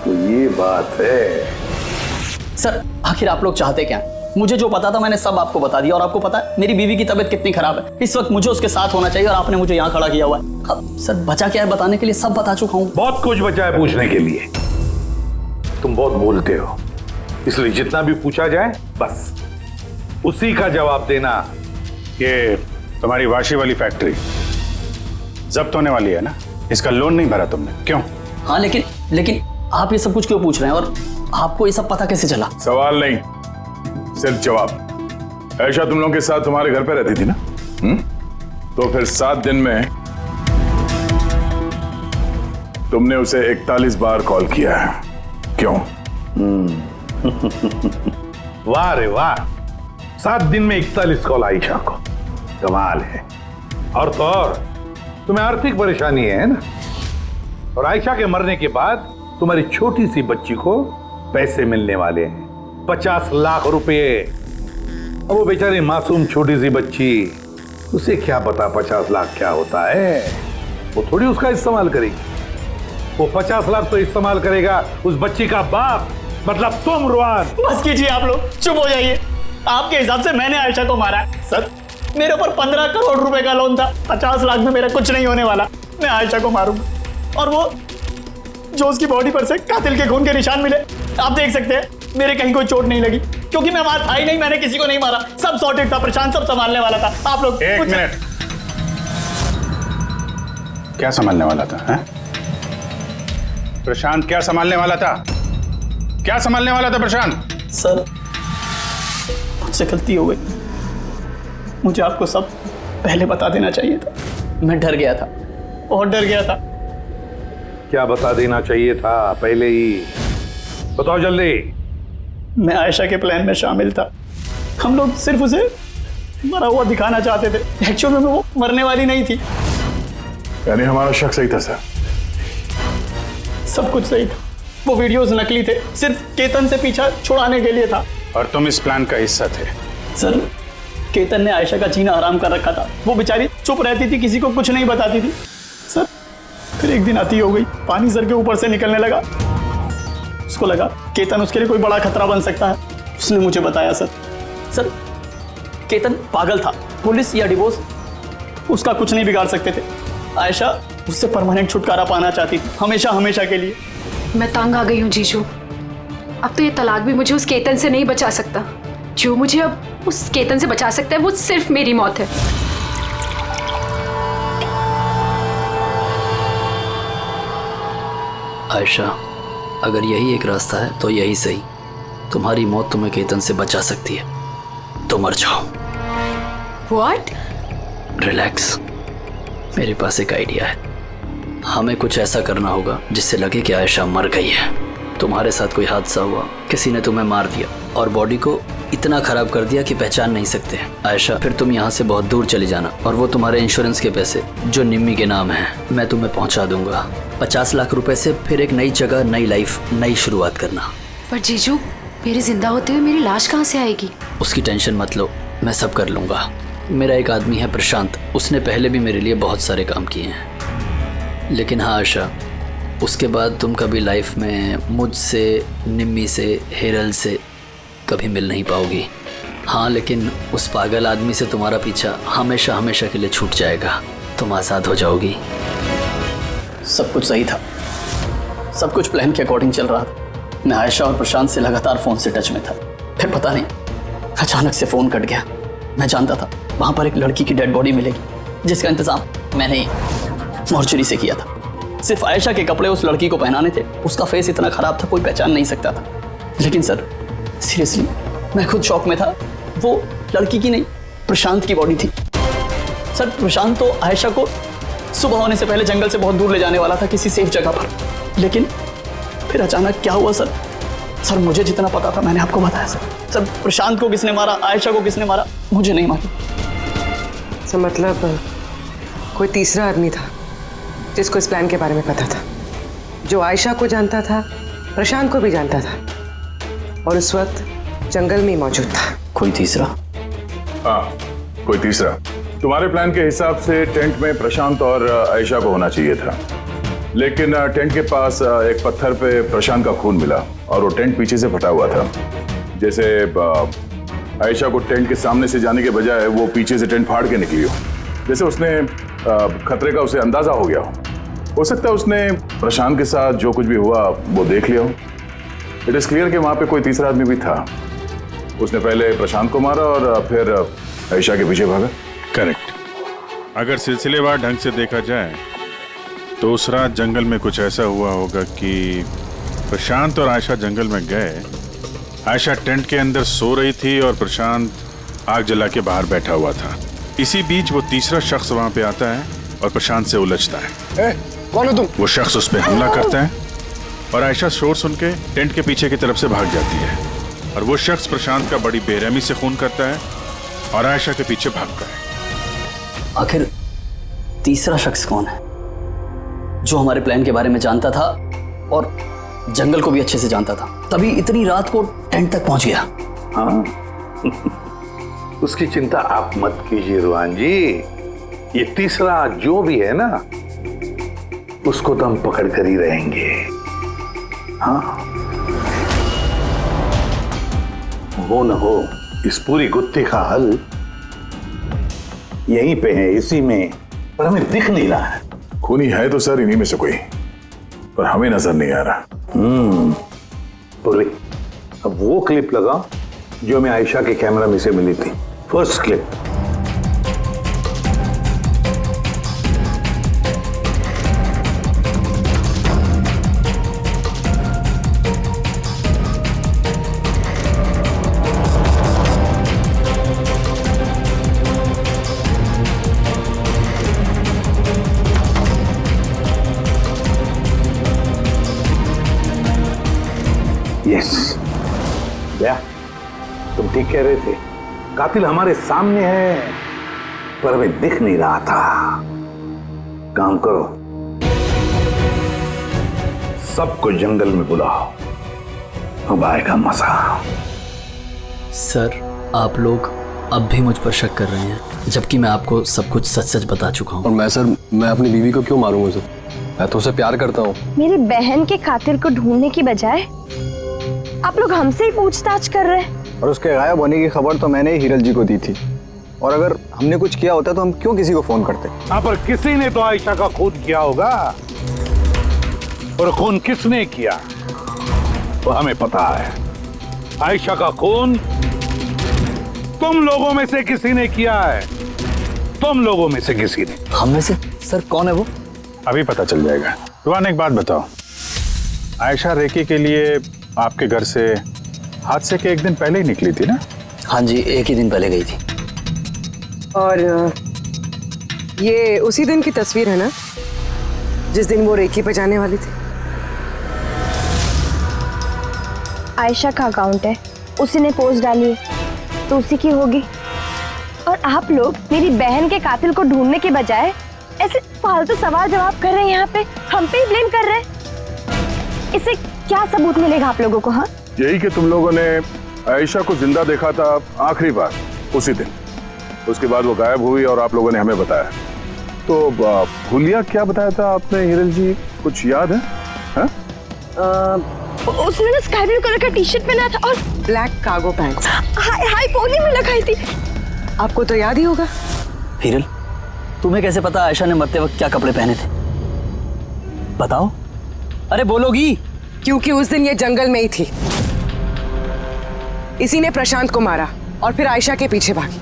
तो ये बात है। सर आखिर आप लोग चाहते क्या? मुझे जो पता था मैंने सब आपको बता दिया। और आपको पता है मेरी बीवी की तबीयत कितनी खराब है, इस वक्त मुझे उसके साथ होना चाहिए और आपने मुझे यहाँ खड़ा किया हुआ है। अब सर बचा क्या है बताने के लिए? सब बता चुका हूँ। बहुत कुछ बचा है पूछने के लिए। तुम बहुत बोलते हो, इसलिए जितना भी पूछा जाए बस उसी का जवाब देना। ये तुम्हारी वाशी वाली फैक्ट्री जब्त होने वाली है ना, इसका लोन नहीं भरा तुमने, क्यों? हाँ लेकिन आप ये सब कुछ क्यों पूछ रहे हैं और आपको ये सब पता कैसे चला? सवाल नहीं, सिर्फ जवाब। आयशा तुम लोगों के साथ तुम्हारे घर पे रहती थी ना? तो फिर 7 दिन में तुमने उसे 41 बार कॉल किया है, क्यों? वाह रे वाह, 7 दिन में 41 कॉल आयशा को, कमाल है। और तो और तुम्हें आर्थिक परेशानी है ना, और आयशा के मरने के बाद तुम्हारी छोटी सी बच्ची को पैसे मिलने वाले हैं 50 लाख रुपए। अब वो बेचारी मासूम छोटी सी बच्ची, उसे क्या पता 50 लाख क्या होता है? वो थोड़ी उसका इस्तेमाल करेगी। वो 50 लाख तो इस्तेमाल करेगा उस बच्ची का बाप, मतलब तुम रुआन। बस कीजिए आप लोग, चुप हो जाइए। आपके हिसाब से मैंने आयशा को मारा है? सर मेरे ऊपर 15 करोड़ रुपए का लोन था, 50 लाख में मेरा कुछ नहीं होने वाला। मैं आयशा को मारूंगा और वो जो उसकी बॉडी पर से कातिल के खून के निशान मिले, आप देख सकते हैं मेरे कहीं कोई चोट नहीं लगी, क्योंकि मैं वहां था ही नहीं, मैंने किसी को नहीं मारा। सब सॉर्टेड था, प्रशांत सब संभालने वाला था। आप लोग एक मिनट, क्या संभालने वाला था? है? प्रशांत क्या संभालने वाला था? क्या संभालने वाला था प्रशांत? सर मुझसे गलती हो गई, मुझे आपको सब पहले बता देना चाहिए था। मैं डर गया था, बहुत डर गया था। क्या बता देना चाहिए था पहले ही? बताओ जल्दी। मैं आयशा के प्लान में शामिल था। हम लोग सिर्फ उसे मरा हुआ दिखाना चाहते थे। एक्चुअल में वो मरने वाली नहीं थी। यानी हमारा शक सही था सर? सब कुछ सही था। वो वीडियोस नकली थे, सिर्फ केतन से पीछा छुड़ाने के लिए था। और तुम इस प्लान का हिस्सा थे? सर, केतन ने आयशा का जीना हराम कर रखा था। वो बेचारी चुप रहती थी, किसी को कुछ नहीं बताती थी। सर, फिर एक दिन अति हो गई, पानी सर के ऊपर से निकलने लगा। उसको लगा केतन उसके लिए कोई बड़ा खतरा बन सकता है। उसने मुझे बताया सर। सर, केतन पागल था। पुलिस या डिवोर्स उसका कुछ नहीं बिगाड़ सकते थे। आयशा उससे परमानेंट छुटकारा पाना चाहती थी, हमेशा हमेशा के लिए। मैं तंग आ गई हूँ जीजू। अब तो ये तलाक भी मुझे उस केतन से नहीं बचा सकता। जो मुझे अब उस केतन से बचा सकता है वो सिर्फ मेरी मौत है। आयशा, अगर यही एक रास्ता है तो यही सही। तुम्हारी मौत तुम्हें केतन से बचा सकती है, तो मर जाओ। What? रिलैक्स, मेरे पास एक आइडिया है। हमें कुछ ऐसा करना होगा जिससे लगे कि आयशा मर गई है। तुम्हारे साथ कोई हादसा हुआ, किसी ने तुम्हें मार दिया और बॉडी को इतना खराब कर दिया कि पहचान नहीं सकते। आयशा, फिर तुम यहाँ से बहुत दूर चली जाना और वो तुम्हारे इंश्योरेंस के पैसे जो निम्मी के नाम है मैं तुम्हें पहुँचा दूंगा। 50 लाख रुपए से फिर एक नई जगह, नई लाइफ, नई शुरुआत करना। पर जीजू, मेरे जिंदा होते हुए मेरी लाश कहाँ से आएगी? उसकी टेंशन मत लो, मैं सब कर लूँगा। मेरा एक आदमी है प्रशांत, उसने पहले भी मेरे लिए बहुत सारे काम किए हैं। लेकिन हाँ आशा, उसके बाद तुम कभी लाइफ में मुझसे, निम्मी से, हेरल से कभी मिल नहीं पाओगी। हाँ, लेकिन उस पागल आदमी से तुम्हारा पीछा हमेशा हमेशा के लिए छूट जाएगा। तुम आज़ाद हो जाओगी। सब कुछ सही था, सब कुछ प्लान के अकॉर्डिंग चल रहा था। मैं आयशा और प्रशांत से लगातार फ़ोन से टच में था। फिर पता नहीं अचानक से फ़ोन कट गया। मैं जानता था वहाँ पर एक लड़की की डेड बॉडी मिलेगी जिसका इंतज़ाम मैंने मॉर्चरी से किया था। सिर्फ आयशा के कपड़े उस लड़की को पहनाने थे। उसका फेस इतना ख़राब था कोई पहचान नहीं सकता था। लेकिन सर, सीरियसली मैं खुद शॉक में था। वो लड़की की नहीं, प्रशांत की बॉडी थी। सर, प्रशांत तो आयशा को सुबह होने से पहले जंगल से बहुत दूर ले जाने वाला था, किसी सेफ जगह पर। लेकिन फिर अचानक क्या हुआ सर? सर, मुझे जितना पता था मैंने आपको बताया सर। सर, प्रशांत को किसने मारा, आयशा को किसने मारा, मुझे नहीं मालूम। सर, मतलब कोई तीसरा आदमी था जिसको इस प्लान के बारे में पता था, जो आयशा को जानता था, प्रशांत को भी जानता था और उस वक्त जंगल में ही मौजूद था। कोई तीसरा? हाँ, कोई तीसरा। तुम्हारे प्लान के हिसाब से टेंट में प्रशांत और आयशा को होना चाहिए था। लेकिन टेंट के पास एक पत्थर पे प्रशांत का खून मिला और वो टेंट पीछे से फटा हुआ था। जैसे आयशा को टेंट के सामने से जाने के बजाय वो पीछे से टेंट फाड़ के निकली हो। जैसे उसने खतरे का उसे अंदाजा हो गया हो सकता है उसने प्रशांत के साथ जो कुछ भी हुआ वो देख लिया हो। इट इज क्लियर कि वहां पे कोई तीसरा आदमी भी था। उसने पहले प्रशांत को मारा और फिर आयशा के पीछे भागा। करेक्ट। अगर सिलसिलेवार ढंग से देखा जाए तो उस रात जंगल में कुछ ऐसा हुआ होगा कि प्रशांत और आयशा जंगल में गए। आयशा टेंट के अंदर सो रही थी और प्रशांत आग जला के बाहर बैठा हुआ था। इसी बीच वो तीसरा शख्स वहां पे आता है और प्रशांत से उलझता है। कौन हो तुम? वो शख्स उस पर हमला करता है और आयशा शोर सुन के टेंट के पीछे की तरफ से भाग जाती है और वो शख्स प्रशांत का बड़ी बेरहमी से खून करता है और आयशा के पीछे भागता है। आखिर तीसरा शख्स कौन है जो हमारे प्लान के बारे में जानता था और जंगल को भी अच्छे से जानता था, तभी इतनी रात को टेंट तक पहुंच गया? हाँ उसकी चिंता आप मत कीजिए रुहान जी। ये तीसरा जो भी है ना उसको तो हम पकड़ कर ही रहेंगे। हाँ, हो न हो इस पूरी गुत्थी का हल यहीं पे है, इसी में, पर हमें दिख नहीं रहा है। खूनी है तो सर इन्हीं में से कोई, पर हमें नजर नहीं आ रहा। पूर्वी, अब वो क्लिप लगा जो हमें आयशा के कैमरा में से मिली थी, फर्स्ट क्लिप। यस, तुम ठीक कह रहे थे। कातिल हमारे सामने है पर हमें दिख नहीं रहा था। काम करो, सबको जंगल में बुलाओ, अब आएगा मजा। सर, आप लोग अब भी मुझ पर शक कर रहे हैं, जबकि मैं आपको सब कुछ सच सच बता चुका हूँ। और मैं सर, मैं अपनी बीवी को क्यों मारूंगा सर? मैं तो उसे प्यार करता हूँ। मेरी बहन के कातिल को ढूंढने की बजाय आप लोग हमसे ही पूछताछ कर रहे हैं। और उसके गायब होने की खबर तो मैंने ही हिरल जी को दी थी, और अगर हमने कुछ किया होता तो हम क्यों किसी को फोन करते? हाँ, पर किसी ने तो आयशा का खून किया होगा, और खून किसने किया वो हमें पता है। आयशा का खून तुम लोगों में से किसी ने किया है, तुम लोगों में से किसी ने। हम में से? सर, कौन है वो? अभी पता चल जाएगा। रुहान, एक बात बताओ, आयशा रेकी के लिए आपके घर से हादसे के एक दिन पहले ही निकली थी ना? हाँ जी, एक ही दिन पहले गई थी। और ये उसी दिन की तस्वीर है ना, जिस दिन वो रेकी पे जाने वाली थी? आयशा का अकाउंट है, उसी ने पोस्ट डाली है तो उसी की होगी। और आप लोग मेरी बहन के कातिल को ढूंढने के बजाय ऐसे फालतू सवाल जवाब कर रहे हैं, यहाँ पे हम पे ही ब्लेम कर रहे हैं। इससे क्या सबूत मिलेगा आप लोगों को? हाँ, यही कि तुम लोगों ने आयशा को जिंदा देखा था आखिरी बार उसी दिन, उसके बाद वो गायब हुई और आप लोगों ने हमें बताया। तो भूलिया क्या बताया था आपने हिरल जी, कुछ याद है? उसने ना स्काई ब्लू कलर का टी शर्ट पहना था और black cargo pants. High pony में लगाई थी। आपको तो याद ही होगा। हिरल, तुम्हें कैसे पता आयशा ने मरते वक्त क्या कपड़े पहने थे? बताओ, अरे बोलोगी? क्योंकि उस दिन ये जंगल में ही थी। इसी ने प्रशांत को मारा और फिर आयशा के पीछे भागी,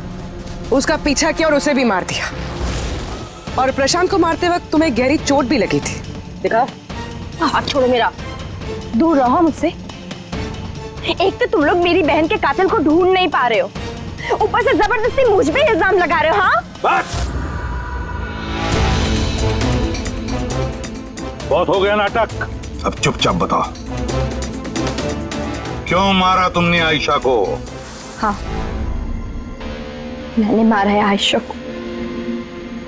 उसका पीछा किया और उसे भी मार दिया। और प्रशांत को मारते वक्त तुम्हें गहरी चोट भी लगी थी, देखा? हाथ छोड़ो मेरा, दूर रहो मुझसे। एक तो तुम लोग मेरी बहन के कातिल को ढूंढ नहीं पा रहे हो, ऊपर से जबरदस्ती मुझ पे इल्जाम लगा रहे हो। हाँ, बस बहुत हो गया नाटक। अब चुपचाप बताओ, क्यों मारा तुमने आयशा को? हाँ, मैंने मारा है आयशा को,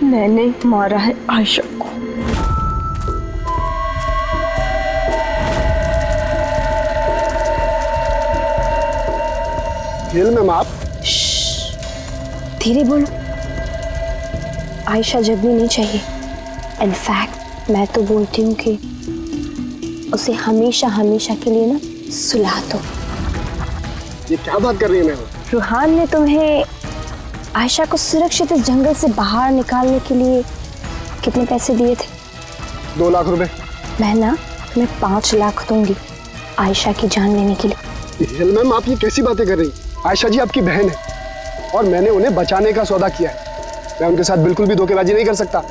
मैंने मारा है आयशा को। जेल में माप। धीरे बोलो, आयशा जगनी नहीं चाहिए। इनफैक्ट मैं तो बोलती हूँ कि उसे हमेशा हमेशा के लिए ना सुला दो। ये क्या बात कर रही है मैं? रूहान ने तुम्हें आयशा को सुरक्षित इस जंगल से बाहर निकालने के लिए कितने पैसे दिए थे? 2 लाख रुपए। मैं ना तुम्हें 5 लाख दूंगी आयशा की जान लेने के लिए। हिरल मैम, आप ये कैसी बातें कर रही? आयशा जी आपकी बहन है और मैंने उन्हें बचाने का सौदा किया है। मैं उनके साथ बिल्कुल भी धोखेबाजी नहीं कर सकता।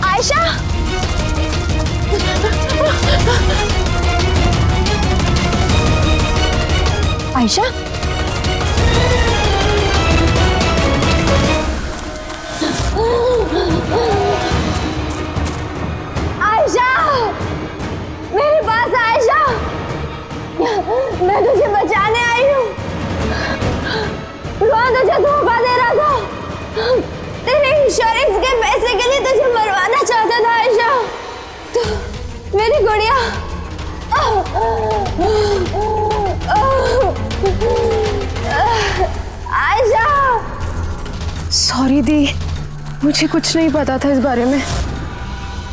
आयशा, आयशा, आयशा, मेरे पास आयशा, मैं तुझे बचाने आई हूँ। रोहन तुझे धोखा दे रहा था, तेरे इंश्योरेंस के पैसे के लिए तुझे मरवाना चाहता था आयशा। तो मेरी गुड़िया, आयशा। सॉरी दी, मुझे कुछ नहीं पता था इस बारे में।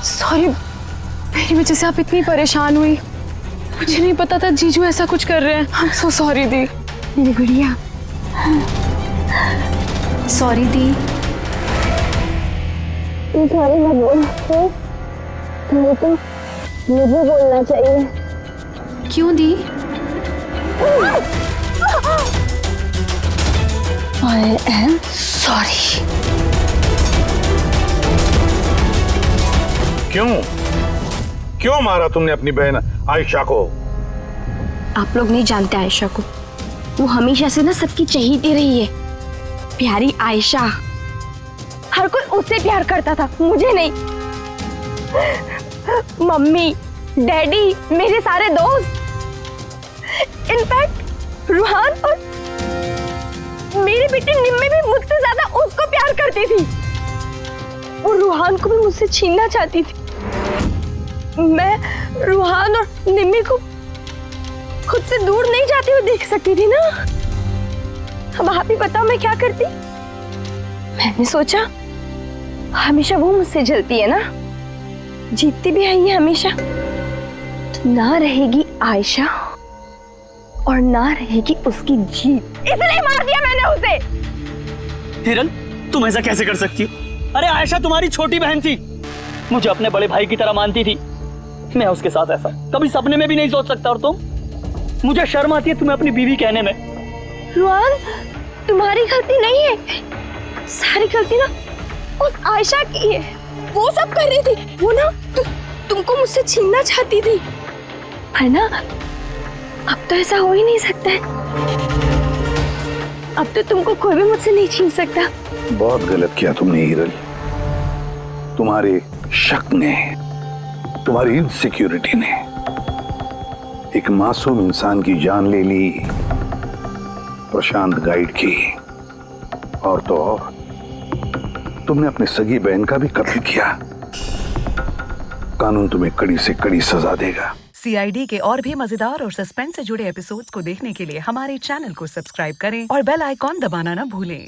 सॉरी, मेरी वजह से आप इतनी परेशान हुई। मुझे नहीं पता था जीजू ऐसा कुछ कर रहे हैं। आई एम सो सॉरी दी। मेरी गुड़िया, सॉरी दी। सॉरी मत बोल, तुम्हें तो मुझे बोलना चाहिए। क्यों दी? I am sorry. क्यों मारा तुमने अपनी बहन आयशा को? आप लोग नहीं जानते आयशा को, वो हमेशा से ना सबकी चहेती रही है। प्यारी आयशा, हर कोई उससे प्यार करता था, मुझे नहीं। मम्मी, डैडी, मेरे सारे दोस्त, इनफैक्ट रूहान और मेरी बेटी निम्मी भी मुझसे ज्यादा उसको प्यार करती थी। वो रूहान को भी मुझसे छीनना चाहती थी। मैं रूहान और निम्मी को खुद से दूर नहीं जाते हुए देख सकती थी ना। अब आप ही बताओ मैं क्या करती। मैंने सोचा हमेशा वो मुझसे जलती है ना, जीतती भी है ये हमेशा, तो ना रहेगी आयशा और ना रहेगी उसकी जीत, इसलिए मार दिया मैंने उसे। हिरन, तुम ऐसा कैसे कर सकती हो? अरे आयशा तुम्हारी छोटी बहन थी, मुझे अपने बड़े भाई की तरह मानती थी। मैं उसके साथ ऐसा कभी सपने में भी नहीं सोच सकता। और मुझे शर्म आती है तुम्हें अपनी बीवी कहने में। रुआन, तुम्हारी गलती नहीं है, सारी गलती ना उस आयशा की है। वो सब कर रही थी, वो ना तुमको मुझसे छीनना चाहती थी, है ना? अब तो ऐसा हो ही नहीं सकता है। अब तो तुमको कोई भी मुझसे नहीं छीन सकता। बहुत गलत किया तुमने हिरल। तुम्हारे शक ने, तुम्हारी इनसिक्योरिटी ने एक मासूम इंसान की जान ले ली, प्रशांत गाइड की। और तो और तुमने अपनी सगी बहन का भी कत्ल किया। कानून तुम्हें कड़ी से कड़ी सजा देगा। CID के और भी मजेदार और सस्पेंस से जुड़े एपिसोड्स को देखने के लिए हमारे चैनल को सब्सक्राइब करें और बेल आइकॉन दबाना ना भूलें।